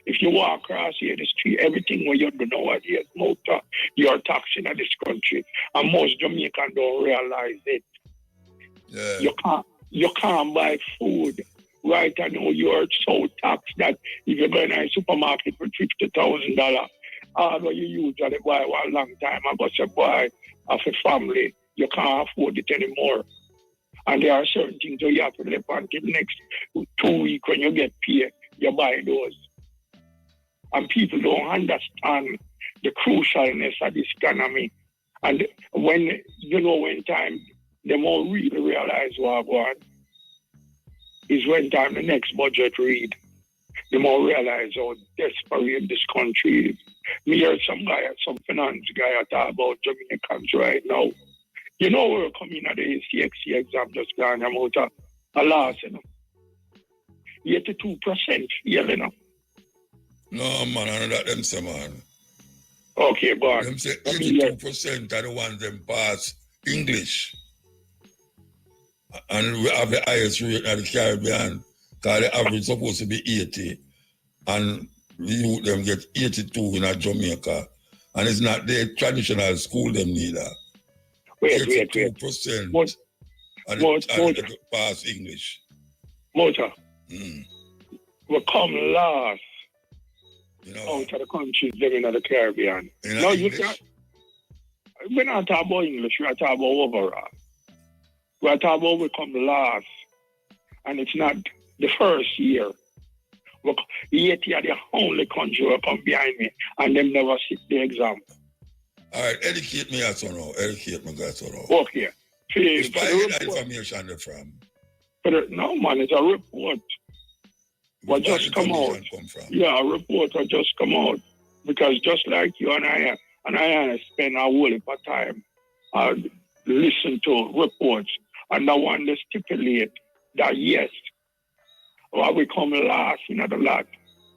If you walk across here the street, everything where you do nowadays, motor, you're taxing in this country. And most Jamaicans don't realize it. Yeah. You can't buy food. Right, I know you're so taxed that if you go in a supermarket for $50,000, all what you usually buy one long time ago, say buy of a family, you can't afford it anymore. And there are certain things that you have to live until next 2 weeks when you get paid, you buy those. And people don't understand the crucialness of this economy. And when time, they won't really realize what God is when time the next budget read. They won't realize how desperate this country is. Me heard some finance guy talk about Jamaicans right now. You know we're coming at the ACXC exam just gone about a loss, you know. 82% fail, you know. No, man, I know that them say, man. Okay, but them say 82% are the ones them pass English. And we have the highest rate in the Caribbean, because the average is supposed to be 80. And the youth them get 82 in Jamaica. And it's not the traditional school them neither. Wait. 82% and pass English. Motor. We come last out of the countries living in the Caribbean. No, you can't. We're not talking about English, we're talking about overall. We're talking about we come last. And it's not the first year. Haiti are the only country who come behind me, and them never sit the exam. All right, educate me as well now. Educate me as well now. Okay. Which part you get that information there from? No, man, it's a report. What just come out? Yeah, a report that just come out. Because just like you and I spend a whole heap of time listen to reports, and the one they stipulate that yes, we come last in the lot,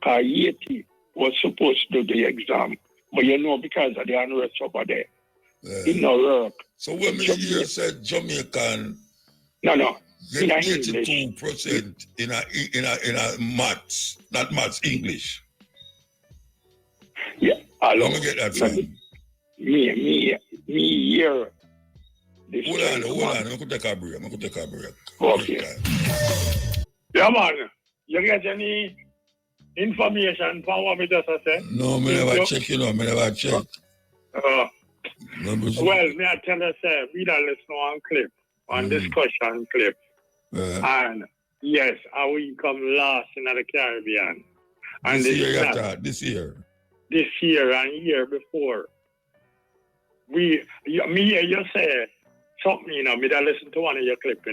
because Haiti was supposed to do the exam, but because of the unrest over there, it no work. So when me hear said Jamaican, no, get 82% in a maths, not maths, English. Yeah, let me get that from. Me here. Hold on, I'm going to take a break. Okay. Yeah, man. You get any information from what me just said? No, me never check, me never check. Well, me I tell you, say, we don't listen on clip, on discussion clip. And yes, we come last in the Caribbean. And this year and year before. You say something, me that listen to one of your clip,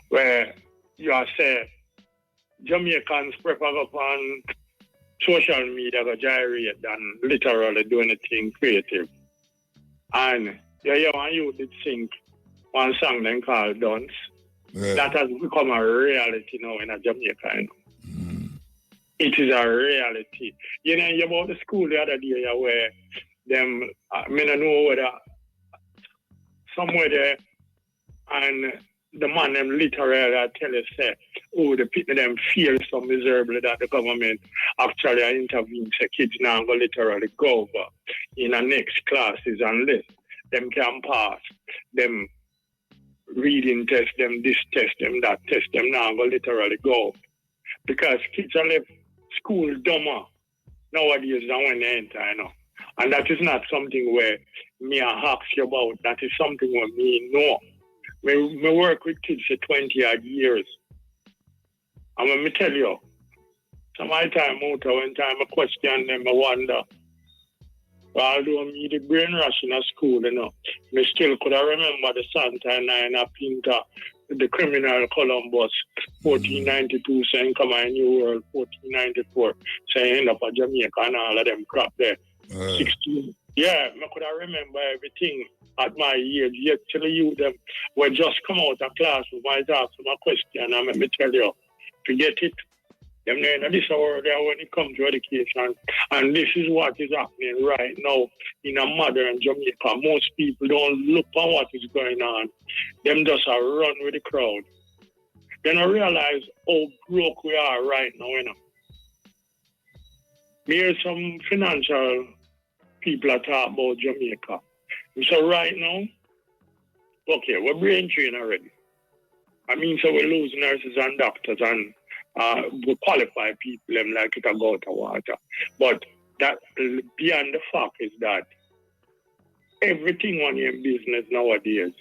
where you say Jamaicans prefer upon social media to gyrate than literally doing anything creative. And you did sing one song then called Dance. Yeah. That has become a reality now in Jamaica. It is a reality. You about the school the other day where them, I don't know whether somewhere there, and the man them literally tell us, the people them feel so miserably that the government actually intervenes. So kids now go literally go over in the next classes unless them can pass them reading test, them this test, them that test, them now go literally go. Because kids are left school dumber nowadays than when they enter, And that is not something where me ask you about. That is something where me know. Me work with kids for 20 odd years. And when me tell you, some of the time out when time I question them, I wonder. Although me the brain rush in a school, me still could I remember the Santa and a Pinta, the criminal Columbus, 1492 saying come on New World, 1494 saying end up at Jamaica and all of them crap there. 16. Yeah, I could I remember everything at my age. Yet till you them were just come out of class with my ask them a question and let me tell you, forget it. Them know this world there when it comes to education. And this is what is happening right now in a modern Jamaica. Most people don't look at what is going on. Them just run with the crowd. They don't realize how broke we are right now, Here's some financial people are talking about Jamaica. So right now, okay, we're brain trained already. I mean, so we lose nurses and doctors and we qualify people them like it a go to water. But that beyond the fact is that everything on your business nowadays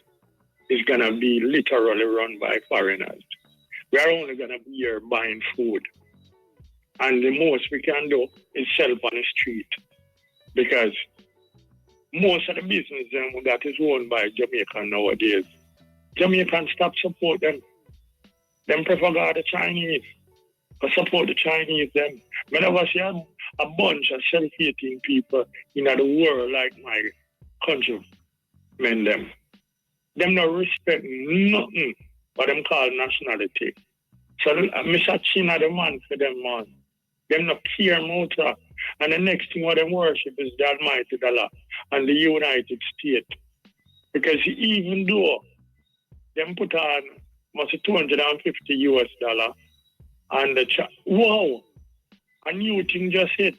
is gonna be literally run by foreigners. We are only gonna be here buying food. And the most we can do is sell on the street. Because most of the business that is owned by Jamaican nowadays, Jamaicans stop support them. Them prefer the Chinese. But support the Chinese them. Whenever I see a bunch of self-hating people in the world like my countrymen them don't respect nothing what them call nationality. So Mr. China the man for them man. Them not care motor. And the next thing what them worship is the Almighty dollar and the United States. Because even though them put on must $250 US and the wow, a new thing just hit.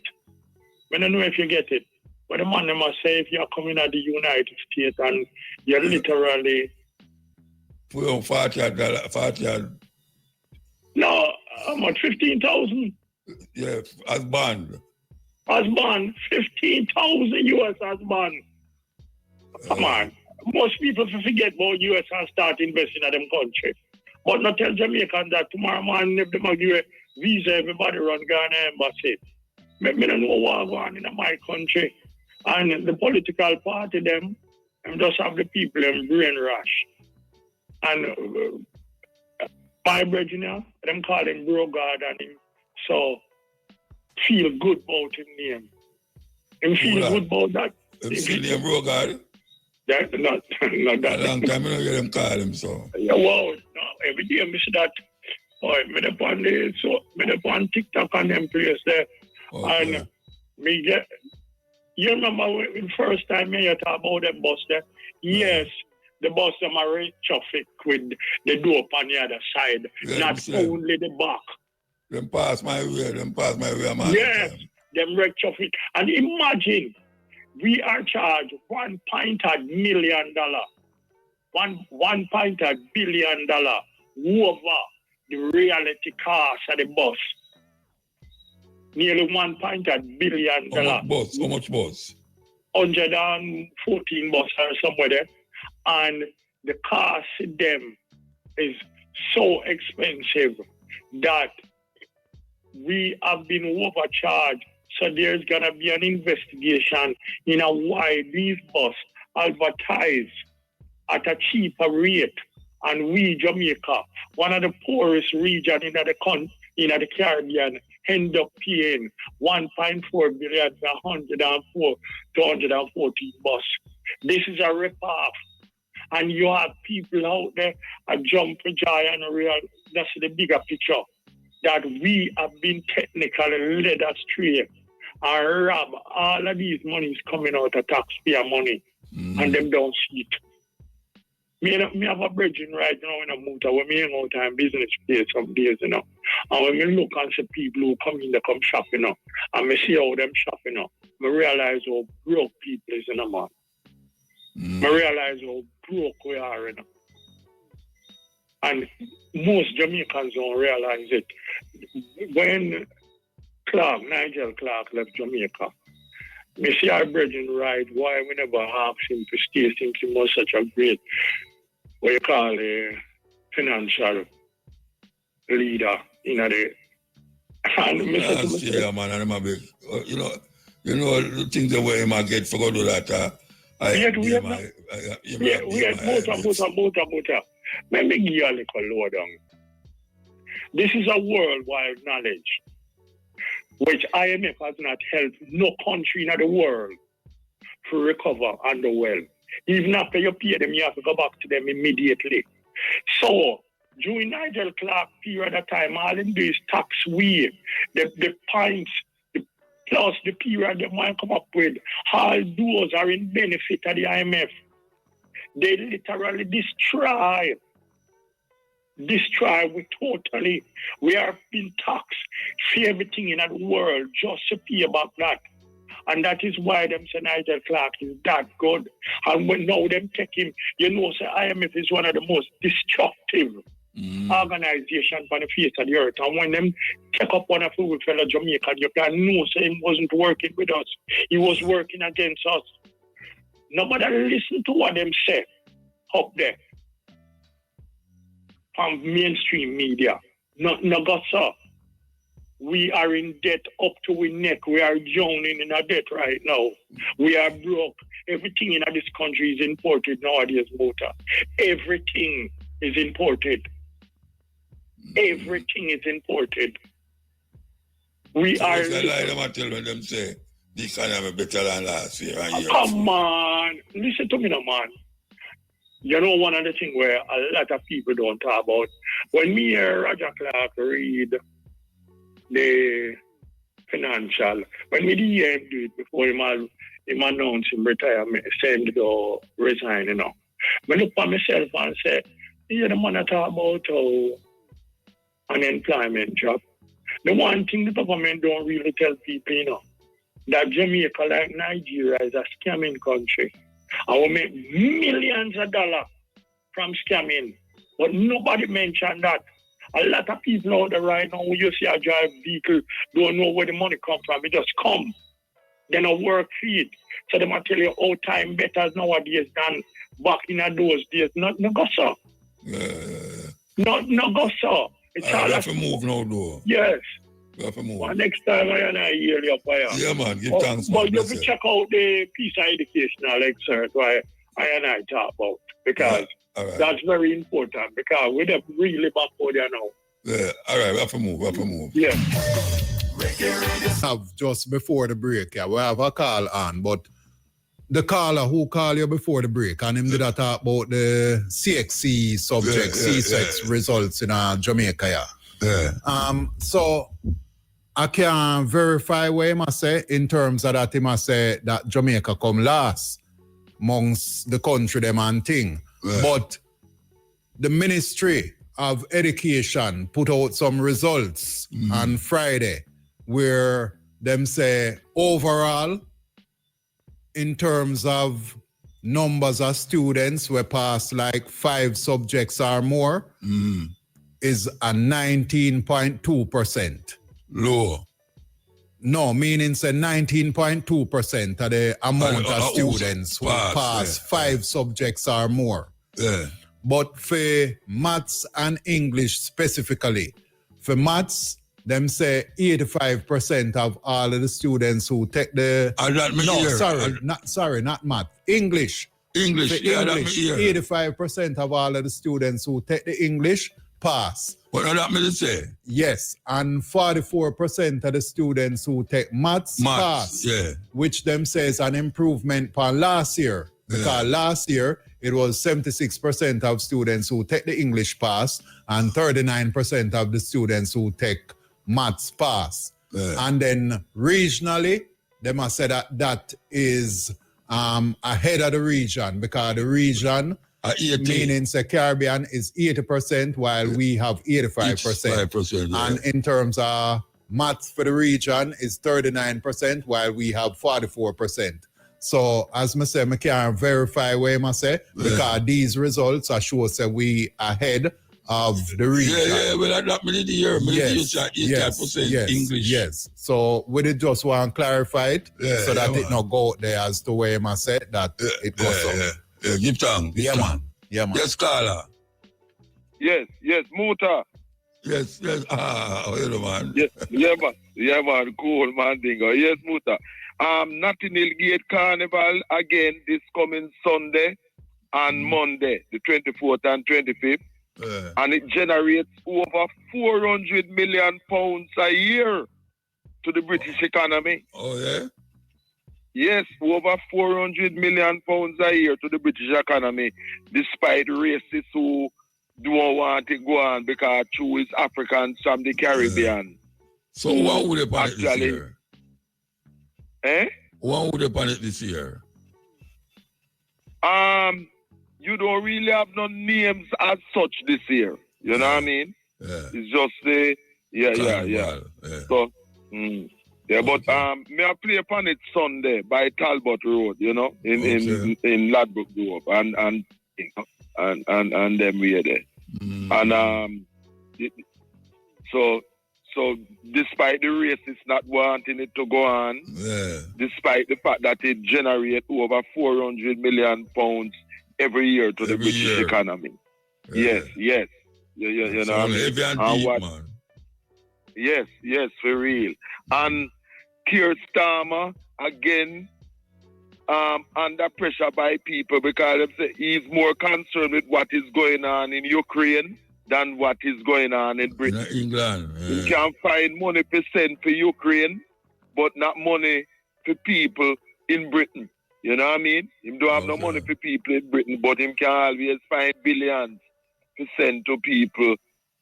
I don't know if you get it. But the man must say if you're coming at the United States and you're literally put on $40. No, how much? 15,000? Yeah, as bond. As bond, 15,000 US as bond. Come on. Most people forget about US and start investing in them country. But not tell Jamaicans that tomorrow morning if they give you visa everybody run Ghana embassy. Me don't know what going on in my country. And the political party, them just have the people in brain rush. And my brethren, them call him Bro God and him. So feel good about his name. Him feel good about that. Him still name Bro God? That, not that. A long time I don't get them call him so. Yeah, wow. No, every day I miss that. Oh, me upon TikTok and them place there. Okay. And me get, you remember when the first time me talk about them bus there? Yes, the bus them are rate traffic with the door on the other side, not only the back. Them pass my way, man. Yes, them wreck traffic. And imagine, we are charged $1.1 million. $1.1 billion over the reality cost of the bus. Nearly $1.1 billion. How much bus? 114 buses or somewhere there. And the cost of them is so expensive that we have been overcharged. So there's going to be an investigation in why these buses advertise at a cheaper rate. And we, Jamaica, one of the poorest regions in the Caribbean, end up paying $1.4 billion for 104 to 114 buses. This is a rip-off. And you have people out there a jump for joy and real. That's the bigger picture. That we have been technically led astray and rob. All of these money is coming out of taxpayer money. And them don't see it. Me have a brethren right now in a motor when me hang out in business place some days, And when me look and see people who come in, they come shopping, and me see how them shopping, me realize how broke people is, man. Me realize how broke we are, And most Jamaicans don't realize it. When Nigel Clark left Jamaica, me see our brethren right, why we never asked him to stay since he was such a great, what you call a financial leader, the... And yeah, man, and I'm a big, you know the things the way I get for go do that. We had motor. Let me give you a little lower down. This is a worldwide knowledge, which IMF has not helped no country in the world to recover under well. Even after you pay them, you have to go back to them immediately. So, during Nigel Clark period of time, all them do is tax we, the points, plus the period they might come up with, all those are in benefit of the IMF. They literally destroy we are being taxed for everything in the world just to pay about that. And that is why them say Nigel Clark is that good. And when now them take him, say IMF is one of the most destructive organizations on the face of the earth. And when them take up one of our fellow Jamaican, you can know say he wasn't working with us. He was working against us. Nobody listen to what them say up there from mainstream media. No got so. We are in debt up to our neck. We are drowning in our debt right now. We are broke. Everything in this country is imported nowadays, motor. Everything is imported. Everything is imported. We so are... lie them and tell them say, this economy better than last year. Come on. Listen to me now, man. You know one of the things where a lot of people don't talk about. When me hear Roger Clark read the financial, when we hear him do it before him announce him retirement, say him to go resign, I look at myself and say, the man talk about unemployment job. The one thing the government don't really tell people, that Jamaica, like Nigeria, is a scamming country. And we make millions of dollars from scamming. But nobody mentioned that. A lot of people out there right now, when you see a drive vehicle, don't know where the money come from. It just come. They don't work for it. So they might tell you how time better nowadays than back in those days. No go so. No go so. It's We all have to move now, though. Yes. We have to move. Well, next time I hear you fire. Yeah, man. Give thanks, man. But you can check out the piece of educational excerpt why I talk about, because that's very important, because we're really backward there now. Yeah, all right, we have to move. Yeah. Have just before the break, we have a call on, but the caller who called you before the break, and him did a talk about the CXC subject, C6 results in Jamaica. So I can verify what he must say in terms of that he must say that Jamaica come last amongst the country them and thing. But the Ministry of Education put out some results on Friday where them say overall in terms of numbers of students who pass like 5 subjects or more is a 19.2%. Low. No, meaning say 19.2% of the amount of students who pass 5 subjects or more. But for maths and English specifically, for maths, them say 85% of all of the students who take the... not math. English. English, yeah, English, 85% of all of the students who take the English pass. What that mean to say? Yes, and 44% of the students who take maths pass, which them says an improvement from last year. Because last year, it was 76% of students who take the English pass and 39% of the students who take maths pass. And then regionally, they must say that is ahead of the region, because the region, meaning the Caribbean, is 80%, while we have 85%. And in terms of maths for the region is 39%, while we have 44%. So, as I say, I can't verify what I say, because these results are sure that we ahead of the region. Well, that many year, yes. English. Yes. So, we just want to clarify it so that it not go out there as to where I say that it goes up. Give tongue. Man. Yes, Carla. Yes, Muta. Yes. Hello, man. Yeah, man. Cool, man. Dingo. Yes, Muta. Notting Hill Gate Carnival again this coming Sunday and Monday, the 24th and 25th. And it generates over 400 million pounds a year to the British economy. Oh, yeah? Yes, over 400 million pounds a year to the British economy, despite racists who don't want to go on because true is Africans from the Caribbean. So what would they pan it this year? What would they pan it this year? You don't really have no names as such this year. You know what I mean? It's just the So but may I play upon it Sunday by Talbot Road, you know, in Ladbroke Grove and them we are there. And so despite the racists not wanting it to go on, despite the fact that it generates over 400 million pounds every year to the British economy. Yes. You know what I mean? Yes, for real. And Keir Starmer, again, under pressure by people because they say he's more concerned with what is going on in Ukraine than what is going on in Britain. England. He can find money to send for Ukraine, but not money for people in Britain. You know what I mean? He don't have no money for people in Britain, but he can always find billions to send to people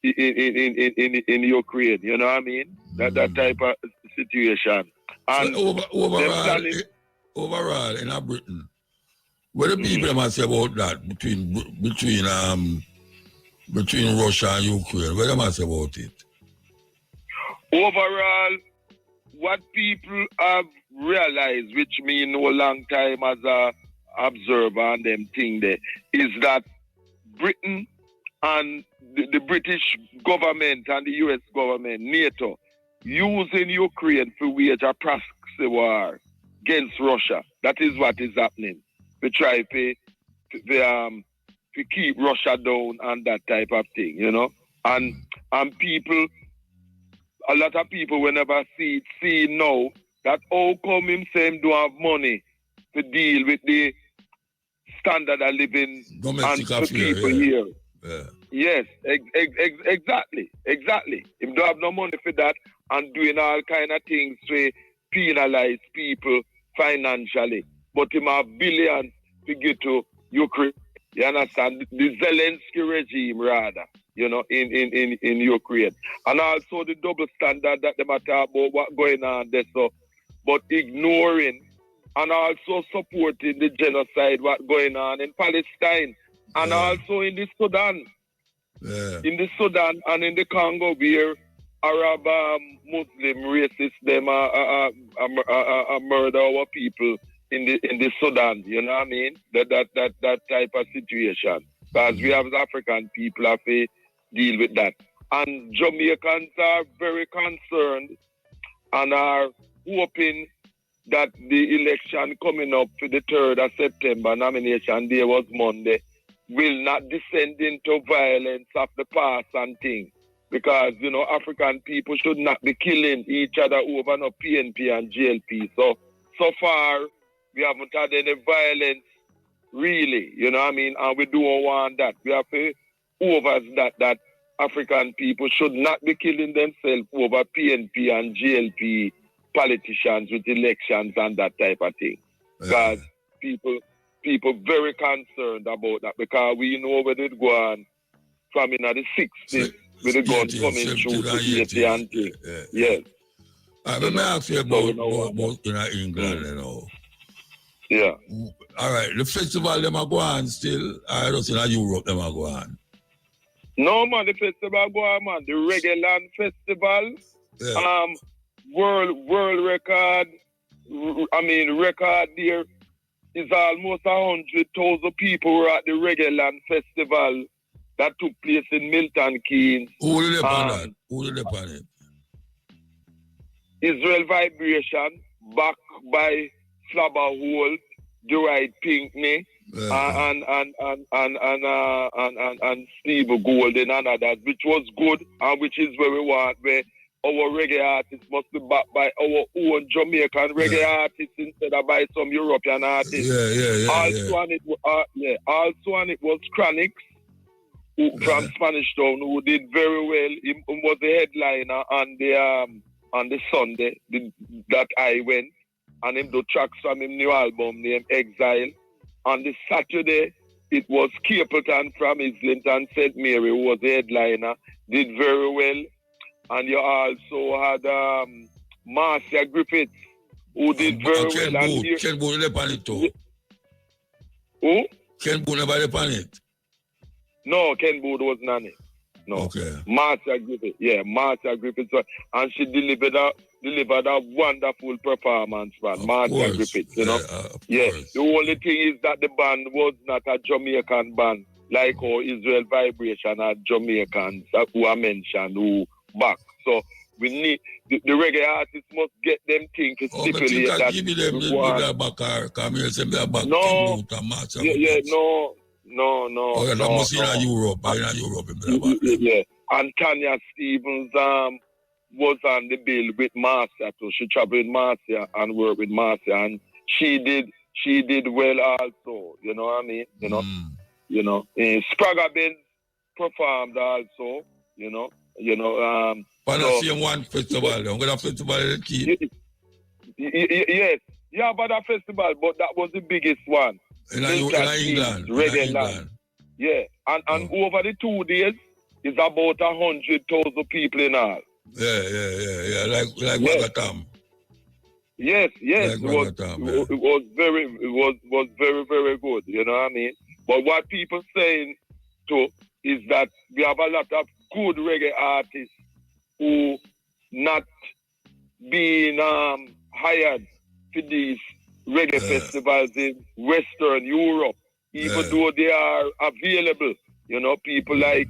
in Ukraine. You know what I mean? That type of situation. And so overall in Britain, what do people must say about that between Russia and Ukraine? What do they say about it? Overall, what people have realized, which me know a long time as a observer and them thing there, is that Britain and the British government and the US government, NATO, using Ukraine to wage a proxy war against Russia. That is what is happening. We try to keep Russia down and that type of thing, you know. And And people, a lot of people will never see now that how come him say him don't have money to deal with the standard of living domestic and affair, people here. Yes, exactly. Him don't have no money for that and doing all kind of things to penalize people financially. But him have billions to get to Ukraine. You understand? The Zelensky regime, rather, you know, in Ukraine. And also the double standard that they matter about what going on there. So, but ignoring and also supporting the genocide what going on in Palestine and also in the Sudan. In the Sudan and in the Congo where Arab Muslim racists them murder our people in the Sudan, you know what I mean? That type of situation. Because we have African people have to deal with that. And Jamaicans are very concerned and are hoping that the election coming up for the 3rd of September, nomination day was Monday, will not descend into violence of the past and things. Because, you know, African people should not be killing each other over no PNP and GLP. So far, we haven't had any violence, really, you know what I mean? And we don't want that. We have to over that African people should not be killing themselves over PNP and GLP politicians with elections and that type of thing. Because people very concerned about that because we know where it go on from in the 60s with the guns coming through to 80 and things. Yes. Let me ask you about England, you know. Yeah. All right. The festival them are go on still. I don't see in Europe them are go on. No man, the festival go on, man. The Reggae Land Festival. World record. I mean, record there is almost 100,000 people were at the Reggae Land Festival that took place in Milton Keynes. Who did they on that? Who did they on it? Israel Vibration, backed by Flabber Holt, Dwight Pinkney, and Steve Golden and others, which was good and which is where we want, where our reggae artists must be backed by our own Jamaican reggae artists instead of by some European artists. Also, and it was Chronix from Spanish Town who did very well. He was the headliner on the Sunday that I went, and him do tracks from his new album named Exile. On the Saturday, it was Capleton from Islington St. Mary who was the headliner, did very well. And you also had Marcia Griffiths who did very well. Ken Boone never on it too. Who? Ken Boone never on it. No, Ken Boone wasn't on it. No. Okay. Marcia Griffiths. Yeah, Marcia Griffiths. And she delivered a wonderful performance, man. Marcia Griffiths, you know. The only thing is that the band was not a Jamaican band, like how Israel Vibration are Jamaicans who are mentioned, who back. So we need the reggae artists must get them things to stipulate that. Give them the back come here, say they back. No. Oh, yeah, that must be in Europe. Yeah. And Tanya Stevens was on the bill with Marcia too. She traveled with Marcia and worked with Marcia, and she did well also. You know what I mean? You know. Spragga Benz performed also. You know. But I see one festival. I'm gonna festival in Key. Yes. Yeah, but a festival, but that was the biggest one. In England. Reggae Land. Yeah. And over the 2 days, it's about 100,000 people in all. Yeah. Like Wagatam. Yes. Like it was very, very good. You know what I mean? But what people saying too is that we have a lot of good reggae artists who not being hired for these reggae festivals in Western Europe, even though they are available. You know, people like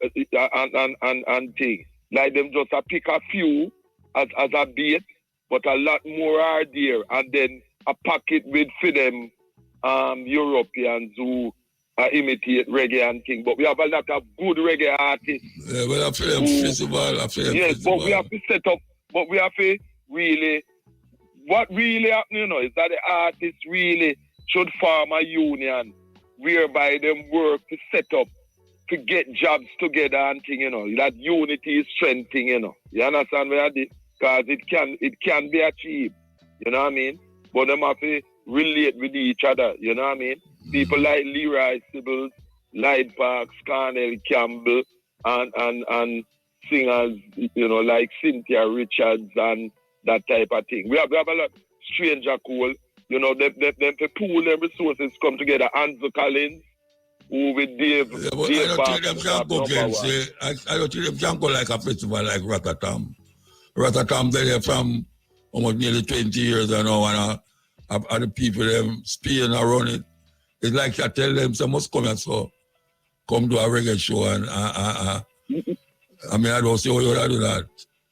and things like them just pick a few as a bait, but a lot more are there, and then a packet with for them Europeans who imitate reggae and thing, but we have a lot of good reggae artists. Yeah, but I feel festival. Yes, but we have to set up, but we have to really, what really happens, you know, is that the artists really should form a union whereby them work to set up, to get jobs together and thing, you know, that unity is strength thing, you know. You understand where I did? Because it can be achieved, you know what I mean? But them have to relate with each other, you know what I mean? People like Leroy Sibbles, Lyde Parks, Cornell Campbell, and singers, you know, like Cynthia Richards and that type of thing. We have a lot Stranger Cool, you know, them to pool their resources come together. Ansel Collins, who with Dave. Yeah, but Dave I don't think them can go against it. I don't think them can go like a festival like Ratatam. Ratatam, they're from almost nearly 20 years now, and the people them speaking around it. It's like I tell them, they must come and so come to a reggae show and I mean, I don't see how you do that.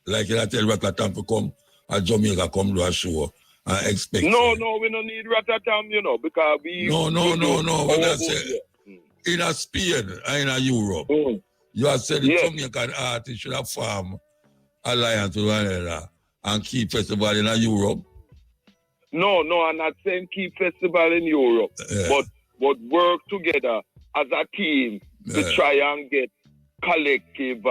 Like I tell Ratatam to come at Jamaica, come to a show and expect. No, we don't need Ratatam, you know, because we. No. When I say in a Spain and in a Europe, you have said the Jamaican artists should have formed alliance with one another and keep festival in a Europe. No, I'm not saying keep festival in Europe, but work together as a team to try and get collective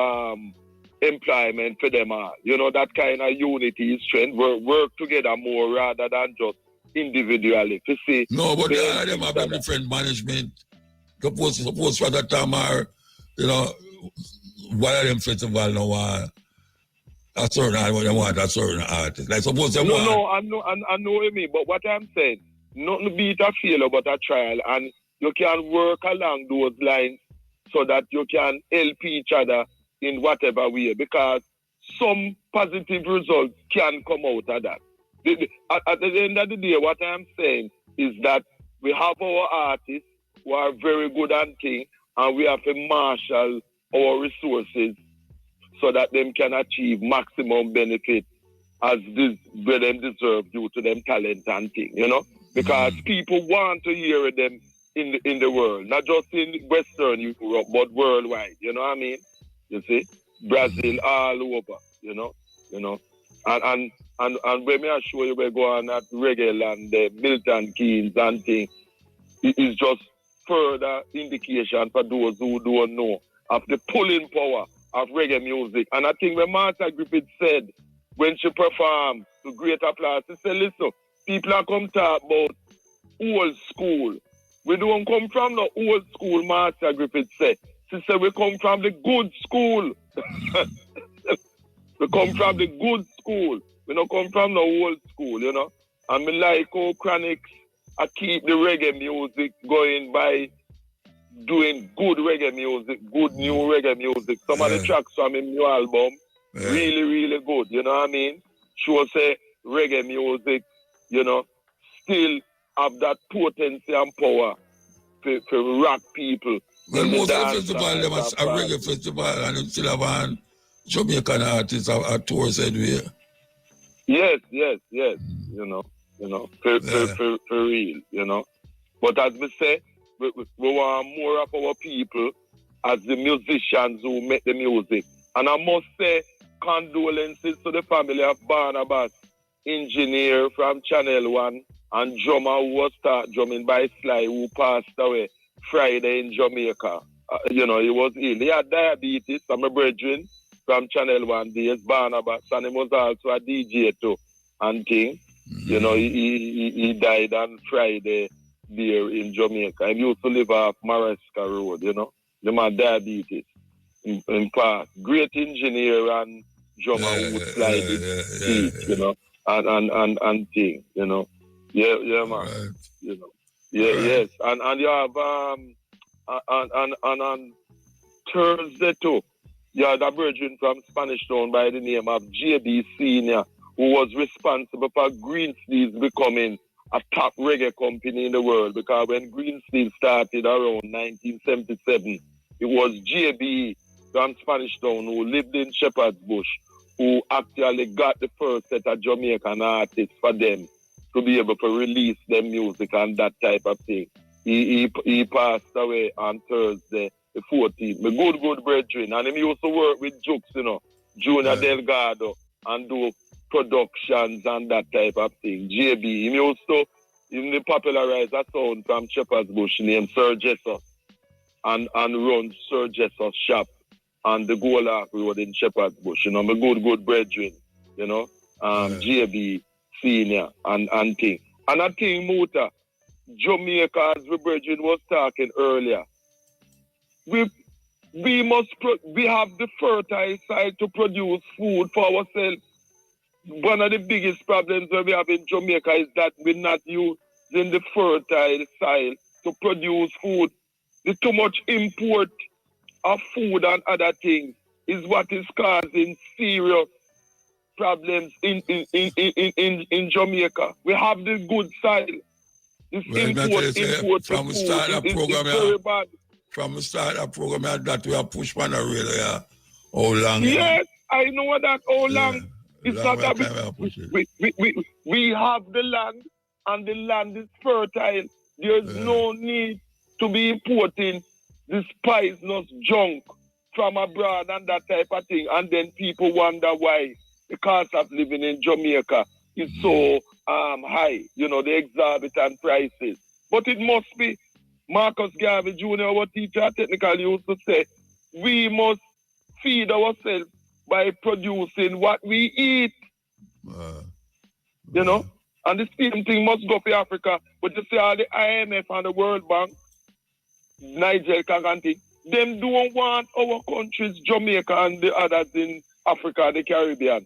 employment for them all. You know, that kind of unity is strength. Work together more rather than just individually. To see. No, but all of them have different management. Suppose for that time are, you know, one of them festival now are a certain artist, they want a certain artist. Like suppose they want. No, I know what you mean, but what I'm saying, nothing beat a failure but a trial, and you can work along those lines so that you can help each other in whatever way, because some positive results can come out of that. At the end of the day, what I'm saying is that we have our artists who are very good at things, and we have to marshal our resources so that them can achieve maximum benefit as where them deserve due to them talent and thing, you know? Because people want to hear them in the world, not just in Western Europe, but worldwide, you know what I mean? You see? Brazil all over, you know? And when me assure you we're going at Reggae land, Milton Keynes and thing, it is just further indication for those who don't know of the pulling power of reggae music. And I think when Martha Griffith said, when she performed to great applause, she said, listen, people are come talk about old school. We don't come from the old school, Martha Griffith said. She said, we come from the good school. We come from the good school. We don't come from the old school, you know. And me like how Chronics, I keep the reggae music going by doing good reggae music, good new reggae music. Some of the tracks from his new album, really, really good, you know what I mean? Sure say reggae music, you know, still have that potency and power to rock people. Well, most of the festival, them are a reggae festival, and them still have Jamaican artists a tour said we. Yes, you know, for real, you know. But as we say, we want more of our people as the musicians who make the music. And I must say, condolences to the family of Barnabas, engineer from Channel 1, and drummer who was start drumming by Sly, who passed away Friday in Jamaica. You know, he was ill. He had diabetes. I'm a brethren from Channel 1 days, Barnabas, and he was also a DJ too, and thing. You know, he died on Friday there in Jamaica. He used to live off Mariska Road, you know. The man diabetes. In part, great engineer and drummer who would slide his feet, you know, and thing, you know. Yeah, man. Right. You know. Yeah, right. Yes. And you have on Thursday too, you had a virgin from Spanish Town by the name of JB Senior, who was responsible for Greensleeves becoming a top reggae company in the world, because when Greensleeves started around 1977, it was JB from Spanish Town who lived in Shepherd's Bush who actually got the first set of Jamaican artists for them to be able to release their music and that type of thing. He passed away on Thursday, the 14th. My good brethren. And he used to work with Jukes, Junior Delgado, and do productions and that type of thing. JB. He used to popularize a sound from Shepherd's Bush named Sir Jesus and run Sir Jesus' shop on the Gola Road in Shepherd's Bush. My good brethren, JB Senior and thing. And I think Muta, Jamaica, as the brethren was talking earlier, we have the fertile side to produce food for ourselves. One of the biggest problems that we have in Jamaica is that we're not using the fertile soil to produce food. The too much import of food and other things is what is causing serious problems in Jamaica. We have the good soil. This import from the start of the program, very bad. From the start of the program, that we have pushed on the rail, how long? Yes, I know that, how long. It's not that we have the land, and the land is fertile. There's no need to be importing this poisonous junk from abroad and that type of thing. And then people wonder why the cost of living in Jamaica is so high, the exorbitant prices. But it must be, Marcus Garvey Jr., our teacher technically used to say, we must feed ourselves by producing what we eat. And the same thing must go for Africa. But you see all the IMF and the World Bank, Nigel Kaganti, them don't want our countries, Jamaica and the others in Africa, the Caribbean,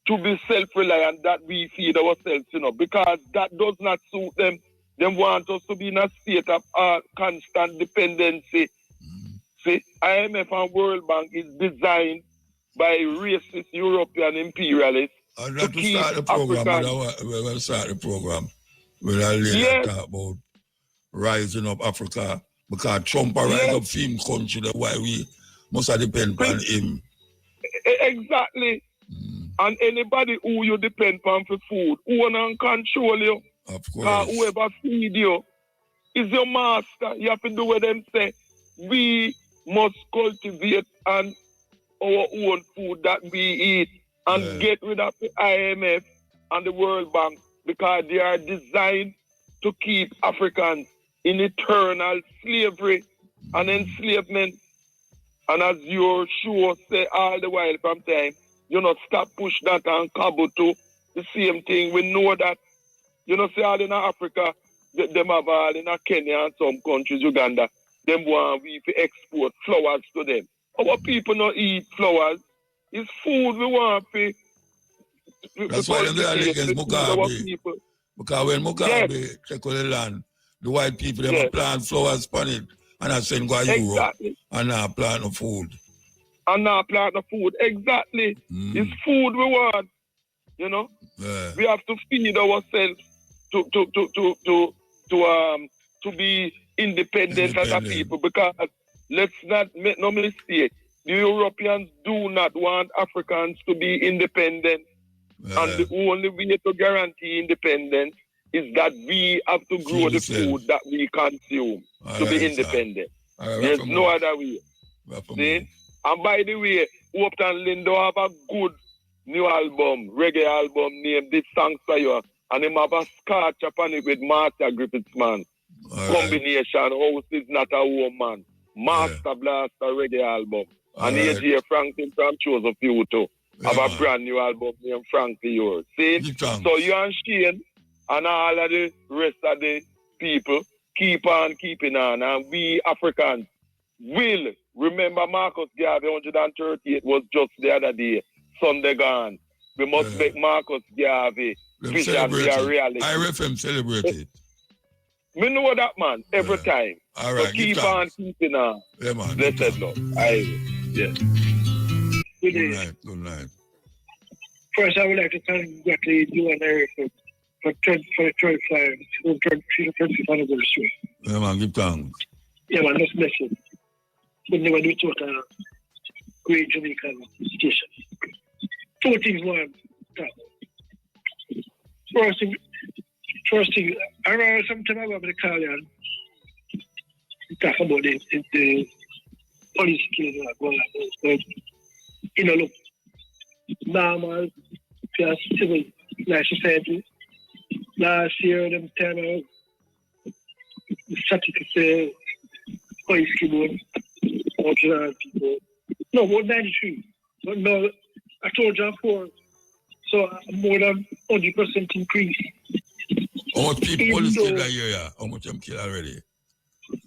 to be self-reliant, that we feed ourselves, because that does not suit them. They want us to be in a state of constant dependency. See, IMF and World Bank is designed by racist European imperialists to keep start the program. African. We'll start the program. We'll talk about rising up Africa, because Trump rise up film country, that's why we must depend on him. Exactly. And anybody who you depend on for food, who want to control you, of course, whoever feed you, is your master. You have to do what them say. We must cultivate and our own food that we eat and get rid of the IMF and the World Bank, because they are designed to keep Africans in eternal slavery and enslavement. And as your show say all the while from time, stop push that and cabo to the same thing. We know that, say all in Africa, them have all in Kenya and some countries, Uganda, them want we to export flowers to them. Our people not eat flowers. It's food we want to. That's why they are against Mugabe. Because when Mugabe take over the land, the white people they plant flowers on it and I send go to Europe and now plant no food. And now plant no food. Exactly. It's food we want. We have to feed ourselves to be independent as a people, because let's not make no mistake. The Europeans do not want Africans to be independent. And the only way to guarantee independence is that we have to grow the food that we consume to be independent. There's no other way. See? And by the way, Upton Lindo have a good new album, reggae album named This Song for You. And him have a scotch upon it with Master Griffiths, man. Combination, House is Not a Woman. Master Blaster reggae album. And AJ Franklin from Chose of You too. Have a brand new album named Frankie Yours. See? So you and Shane and all of the rest of the people keep on keeping on. And we Africans will remember Marcus Garvey 138 was just the other day. Sunday gone. We must make Marcus Garvey vision be a reality. IRFM celebrate it. We know that, man, every time. All right, so keep on keeping on. Yeah, man. Blessed Lord. Yes. Good night. First, I would like to congratulate you and Eric for 25 anniversary. Yeah, man, give thanks. Yeah, man, that's blessed. We never do talk a great Jamaican station. Two things, one. First thing, I remember some time ago with the Carlian, talk about the police killing that going on. But, you know, look, normal, just civil life society. Last year, them time out, the statistics police killing about people. No, about 93. But no, I told you before, so more than 100% increase. How much people police kill that year? Yeah? How much them kill already?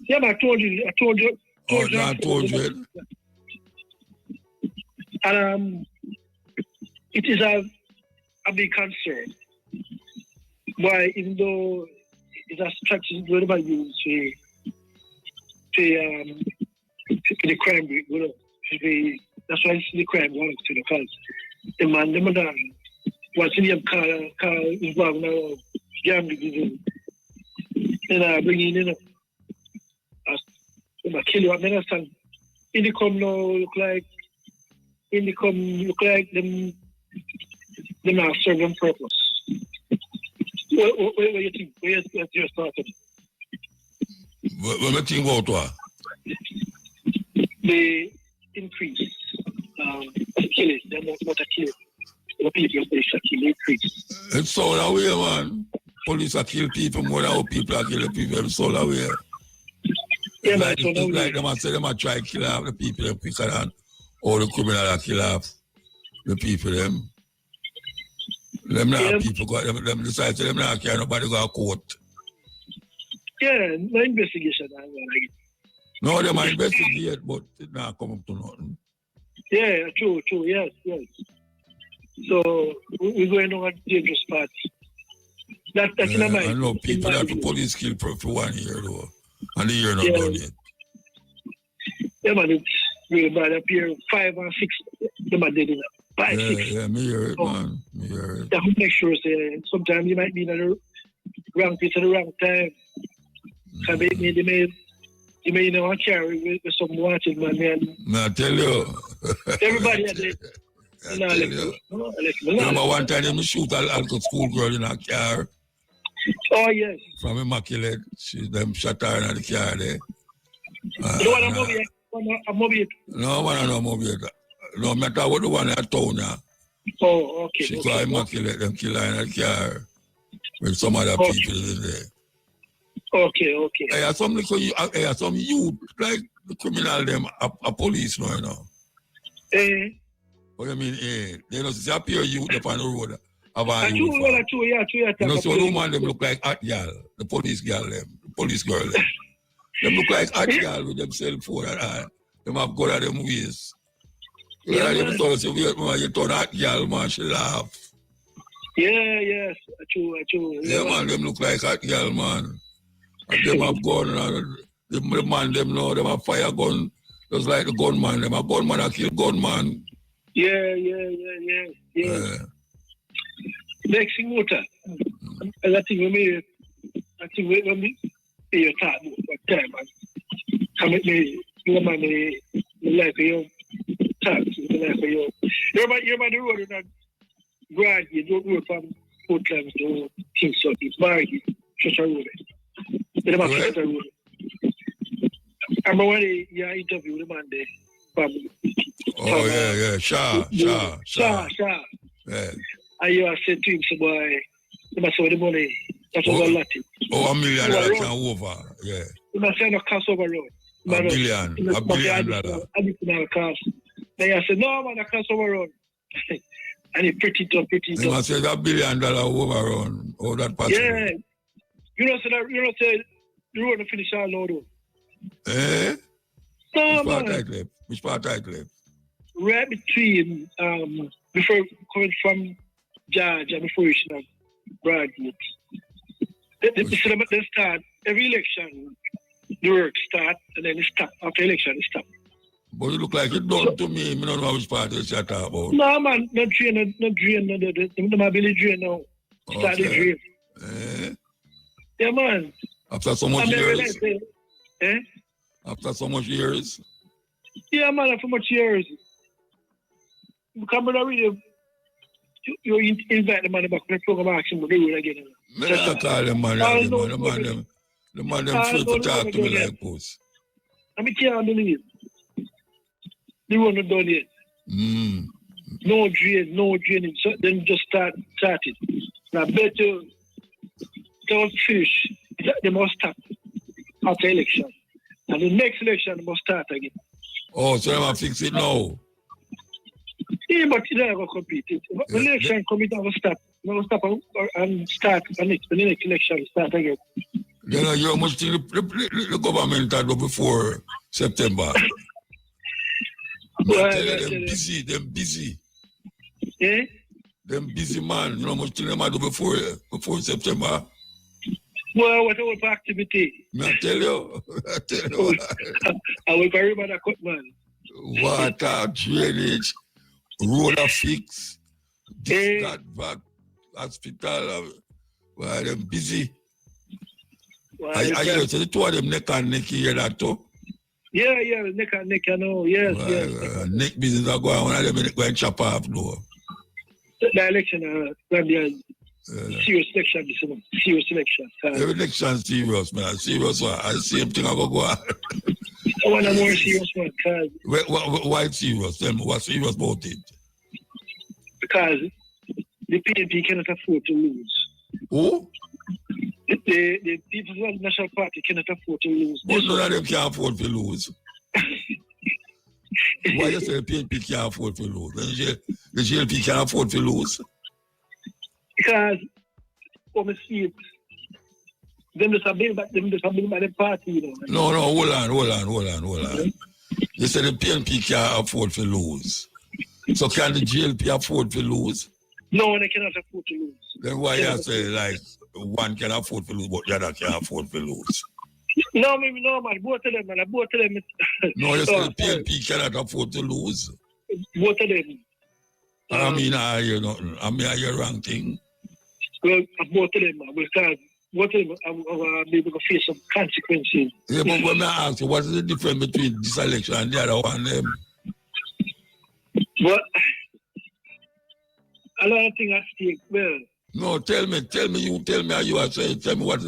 Yeah, but I told you. I told you. And it is a big concern. Why, even though it's a strategy whatever you use to the crime rate, you know, that's why the crime going to the cause. The man, what's in your car involved now, gambling, and bringing in, kill you. I understand. Income now look like them not serving purpose. What do you think? Where's your thought? What do you think about what? The increase, killing, the amount of killing, the people police are killing increase. It's all that way, man. Police are kill people more than how people are killing people. It's all that way. Yeah, like them say them try to kill off the people them quicker than all the criminals kill off the people them. Them not people go them decide to them not care nobody go to court. Yeah, no investigation. No, they might investigate, but it not come up to nothing. Yeah, true, yes. So we're going on a dangerous path. That's in my mind. I know people that the police kill for 1 year though. And the year not done yet. Yeah, man, it's really bad. Up here, 5 and 6, them are dead enough. 5, 6. Yeah, me hear it, man. Me hear it. You have to make sure, say, sometimes you might be in the wrong place at the wrong time. You may know, carry with some watching, man. I tell you. Everybody at the... I tell you. Remember one time they shoot a school girl in a car. Oh, yes. From Immaculate. Them shot her in the car there. You want a movie? No, I don't know movie. No, matter what the one in town now. Oh, okay. She called Immaculate, them kill her in the car. With some other people in there. Okay. I have some youth, like the criminal, them, a police now, you know. What do you mean, they don't see a pure youth up on the road. True, yeah. You know, so the woman, them look like hot girl, the police girl, the police girl, them. Them look like hot girl with them cell phone and all. Them have got at them waist. Yeah, them told us, you turn hot girl, man, she laugh. Yeah, true. Yeah, man, them look like hot girl, man. And them have gun, the man, them know, them have fire gun, just like the gunman, them have gunman that kill gunman. Yeah. Next thing, water. I think when we pay your time, what time, and come at me, you man, the life of your tax, the life of your. You're by the road, and Brad, you don't work from Portland to Kingston, it's Bargy, such a road. You're about such a road. I remember when you interviewed the man there. Oh, yeah, Shah. Yeah. And you are saying to him, so boy, you must have the money. That's what a lot. $1 million over, yeah. You must say no cost over road. $1 billion. Additional cost. Then I said, no, man, the cost over road. And he pretty tough. You must say that $1 billion over road. Oh, that part. Yeah. You know, say the road to finish all now, though. Eh? No, Which part I clip? Right between, before coming from Georgia, before you should have Bradgate. They start, every election, the work start, and then it stop. After election, it stop. But you look like it done to me. I don't know which part you talk about. No, man, not drain. They might be drain now. Start the drain. Eh? Yeah, man. After so much years? After so much years? Yeah, man, after much years. Come on, really, you invite the man back to the program, ask him to do it again. I call them man, the man them free to talk to me like this. I can't believe they were not done yet. No draining. So then just started. Now better don't finish. They must start after election. And the next election they must start again. Oh, so they must fix it now. Yeah, but they never complete it. When the election come, it will stop. We'll stop and start the next election start again. Then you must think the government had before September. Well, them busy. Eh? Them busy man, you know much thing them do before September. Well, what about activity? I tell you. I will carry by the cut man. Water, drainage, road fix, this, that, back, hospital, well, them busy. Well, I hear the two of them neck and neck, you hear that too? Yeah, neck and neck, I know, yes, well, yes. Neck business are going on, one of them go and chop off, no. The election, serious election, this one. Serious election. Every election serious, man. Serious one. The same thing I go on. I want a more serious one, because... Why serious? Tell me, what's serious about it? Because the PNP cannot afford to lose. Who? The People's National Party cannot afford to lose. But none of them can afford to lose. Why you say the PNP can't afford to lose? The GLP can't afford to lose? Because, when we see it, them just have been by the party, you know. No, hold on. You said the PNP can't afford to lose. So can the GLP afford to lose? No, they cannot afford to lose. Then why you say like one can afford to lose, but the other can't afford to lose? No, man, both of them. No, you say the PNP cannot afford to lose. Both of them. I mean, I hear nothing. I mean, I hear wrong thing. Well, both of them, because both of them are able to face some consequences. Yeah, but when I ask you, what is the difference between this election and the other one? Well, a lot of things at stake. Well, no, tell me how you are saying. Tell me what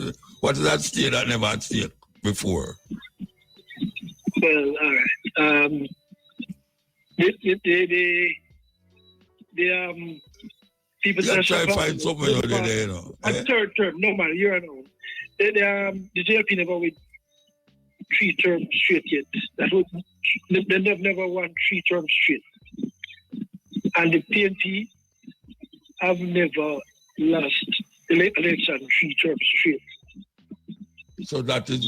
is at stake that never at stake before. Well, all right. The people you try to find something out there, you know. Third term, no man, you know. The JLP never win 3 terms straight yet. They never won 3 terms straight. And the PNP have never lost the election 3 terms straight. So that is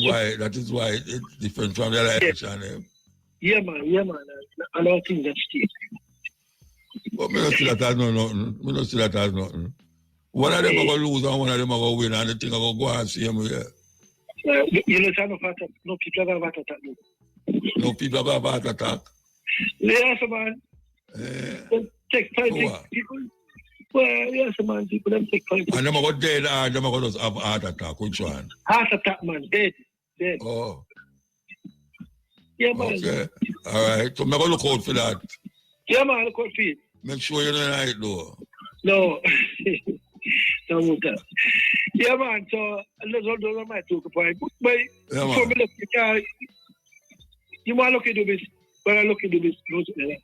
why it's different from the other election. Yeah, man. A lot of things at stake. But I don't see that as nothing. One of them are going to lose and one of them are going to win, and the thing are going to go on same way. You know, no people have heart attack. No people have heart attack? Yes, man. Take fighting people. Well, yes, man. People them take fighting. And them are going dead or them are going to have heart attack? Which one? Heart attack, man. Dead. Oh. Yeah, man. Okay. All right. So I'm going to look out for that. Yeah, man. Look out for it. Make sure you know it, though. No. No, Muta. Yeah, man. So, those my talk point. But yeah, for me, look, you want to look into this. But I look into this music.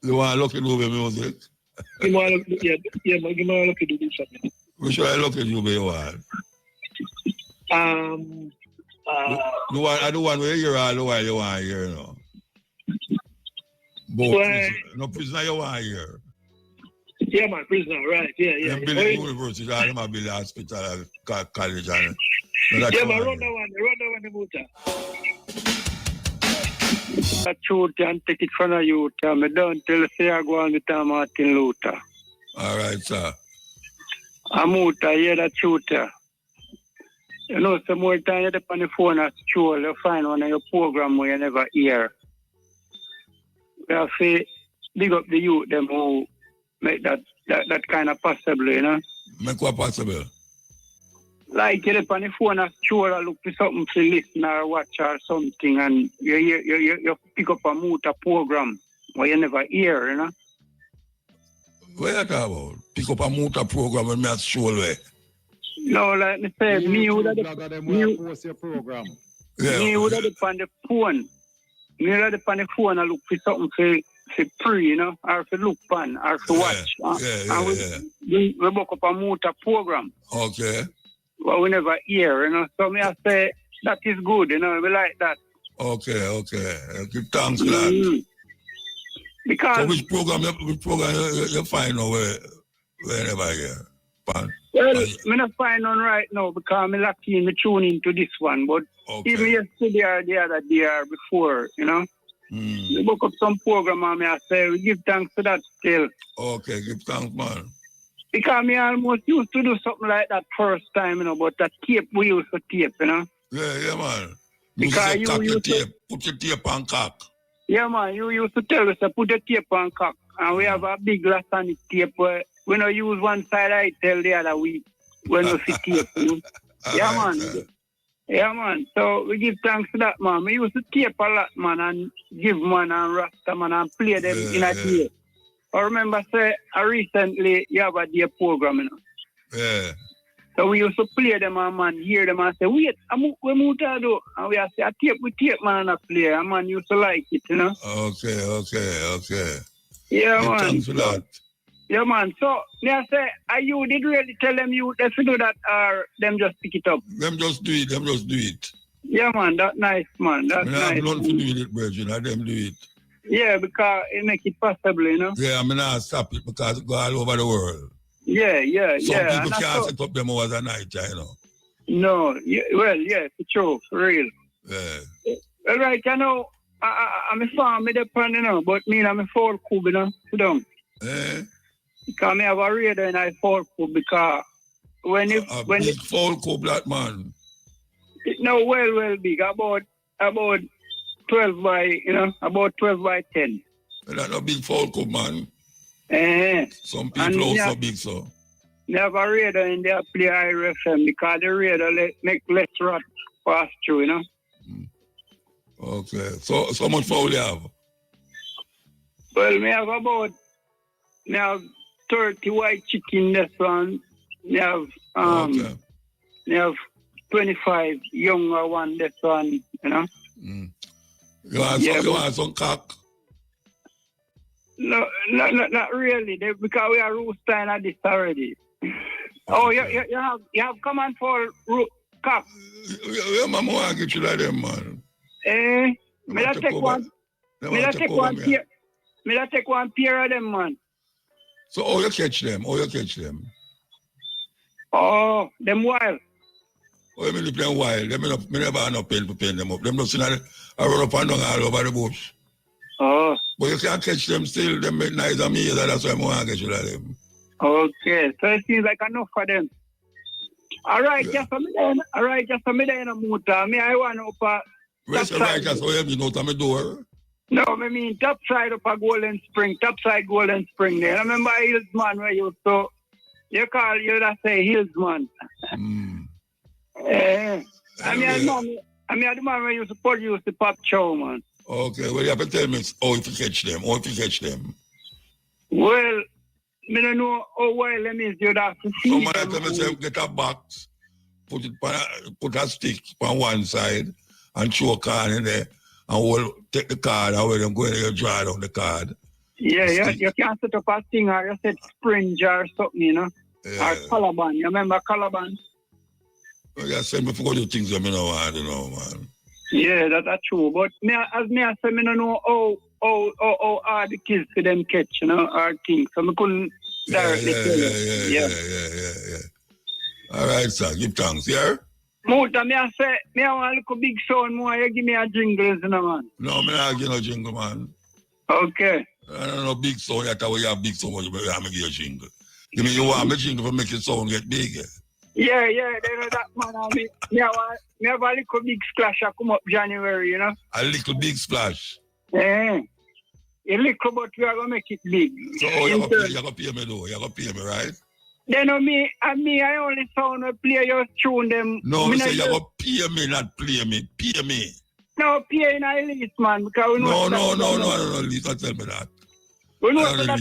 You want to look into the music? You want to look into this. Which should I look into the one? I don't want to hear all the while you want to hear, you know. But prisoner you want to hear. Yeah, man, prisoner, right. Yeah. Them building university, all them are building hospital, college, and yeah, man, run that one, the motor. I truth and take it from you. I don't tell you I go on with Martin Luther. All right, sir. I'm out, I hear the truth. You know, some more time you on the phone at school, you find one of your program where you never hear. We have to big up the youth, them who make that kind of possible, you know. Make what possible? Like you on the phone at school or look for something to listen or watch or something, and you pick up a Muta program where you never hear, you know. What you talking about? Pick up a Muta program and me at school where? No, like me say, me would have post your program. Me would have on the phone Me read upon the phone and look for something for pre, you know, or for look pan, or for watch. And we book up a motor program. Okay. But we never hear, you know. So me I say that is good, you know, we like that. Okay. Give thanks for that. Because so which program you find out wherever here? Well, I'm not find on right now because I'm lucky me tune into this one. But even yesterday or the other day or before, you know, we book up some program and I say we give thanks to that still. Okay, give thanks, man. Because me almost used to do something like that first time, you know, but that tape we used to tape, you know. Yeah, man. Because you used to put your tape on cock. Yeah, man, you used to tell us to put the tape on cock. And we have a big laconic tape where we don't use one side, I tell the other week when we fit tape. You know? Yeah, man. Yeah, man. So we give thanks to that, man. We used to tape a lot, man, and give man and rasta, man, and play them in a day. I remember, say, recently you have a day program, you know. Yeah. So we used to play them and man, hear them and say, wait, we move to do. And we say, I tape, man, and I play. And man used to like it, you know. Okay. Yeah, give man. Thanks for that. Yeah, man. So, me I say, you did really tell them you to do that or them just pick it up? Them just do it. Yeah, man. That's nice, man. That's nice. I have nothing to do with it, Virgin. I them do it. Yeah, because it make it possible, you know? Yeah, I mean, I stop it because it go all over the world. Yeah. Some people can't set up them hours a night, you know. No, well, yeah, for sure, for real. Yeah. All right, you know, I'm a farm, you know, but me, I'm a folk cube, you know, sit down. Because I have a radar and I folk cube because when you... big folk cube, black man. No, well big, about 12 by, you know, about 12 by 10. That's a big folk cube, man. Some people also big, so. They have a radar and they play IRFM because the radar make less rat pass through, you know. Okay. So much foul you have? Well, me have 30 white chicken this one. Me have 25 younger one this one, you know. You want some cock? No, not really. Because we are rooster at this already. Oh, you have come on for cock. Yeah, man, I want to get you like them, man. Me take one pair of them, man. So how you catch them? Oh, them wild. Oh, you mean them wild? Me never have no pen to pen them up. Them just I run up and down all over the bush. Oh. But you can't catch them still. Them make nice and me, that's why I want to get you like them. Okay, so it seems like enough for them. All right, just for me there in a motor. Me, I want to up where's the right just so you know to my door? No, I mean top side up a Golden Spring there. I remember Hillsman where you so you that say Hillsman. I mean the man where you support use the pop show, man. Okay, well you have to tell me how if you catch them. Well, I don't know how well them is you have to see. Somebody tell me say get a box, put a stick on one side and throw a card in there and we'll take the card and we'll go in there and draw down the card. Yeah, you can't set up a thing or you set spring or something, you know. Yeah. Or Calaban. You remember Calaban? Well, you said me forgot the things that I know, I don't know, man. Yeah, that's true. But I say, I don't know how hard the kids for them catch, you know, or things. So I couldn't directly tell you. Yeah. All right, sir. Give thanks, yeah? Muta, I want a little big sound more. You give me a jingle, you know, man. No, me not give no jingle, man. Okay. I don't know big sound. That's how you have big sound. I'm going to give you a jingle. You mean you want me jingle for make your sound get bigger? Yeah, they know that, man. I have a little big splash that come up January, you know. A little big splash? Yeah. A little, but we are going to make it big. So you're going to pay me, though? You're going to pay me, right? They know me, I only sound a play your tune them. No, me say you're going to pay me, not play me. Pay me. No, pay in a list, man. Because we know no, Lisa, don't tell me that. We know that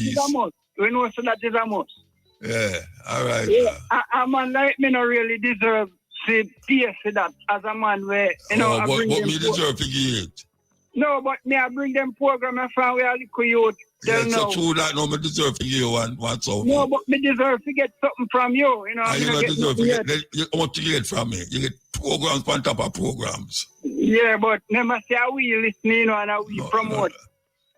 is a must. Yeah, all right. Yeah, a man like me not really deserve to pay for that as a man where, you know, but me deserve to give it. No, but me I bring them program from where I little youth. Yeah, so true that no, me deserve to give you one something. No, but me deserve to get something from you. You know, and you don't deserve to get what you get from me. You get programs on top of programs. Yeah, but never say we listen, you know, and we promote.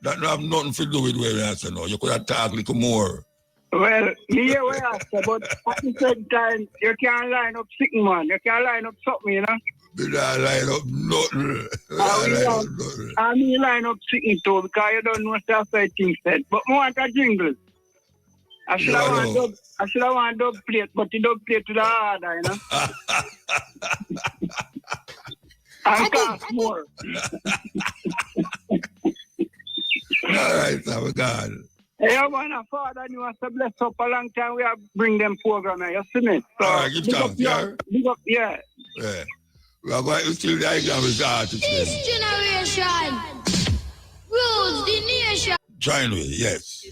That don't have nothing to do with where we are saying now. You could have talked a little more. Well, me hear what I say, but at the same time, you can't line up sitting, man. You can't line up something, you know. You don't line up nothing. I mean line up sitting too, because you don't know stuff I think said. But I want a jingle. I should have want dub plate, but the dub plate to the harder, you know. And cost more. All right, so God. Hey, I want a father and you want to bless up a long time. We have bring them program here, you see me? So, all right, give thanks, yeah? Big up, yeah. Yeah. We are going to steal the exam with the artist. This generation rules the nation. Join me, yes.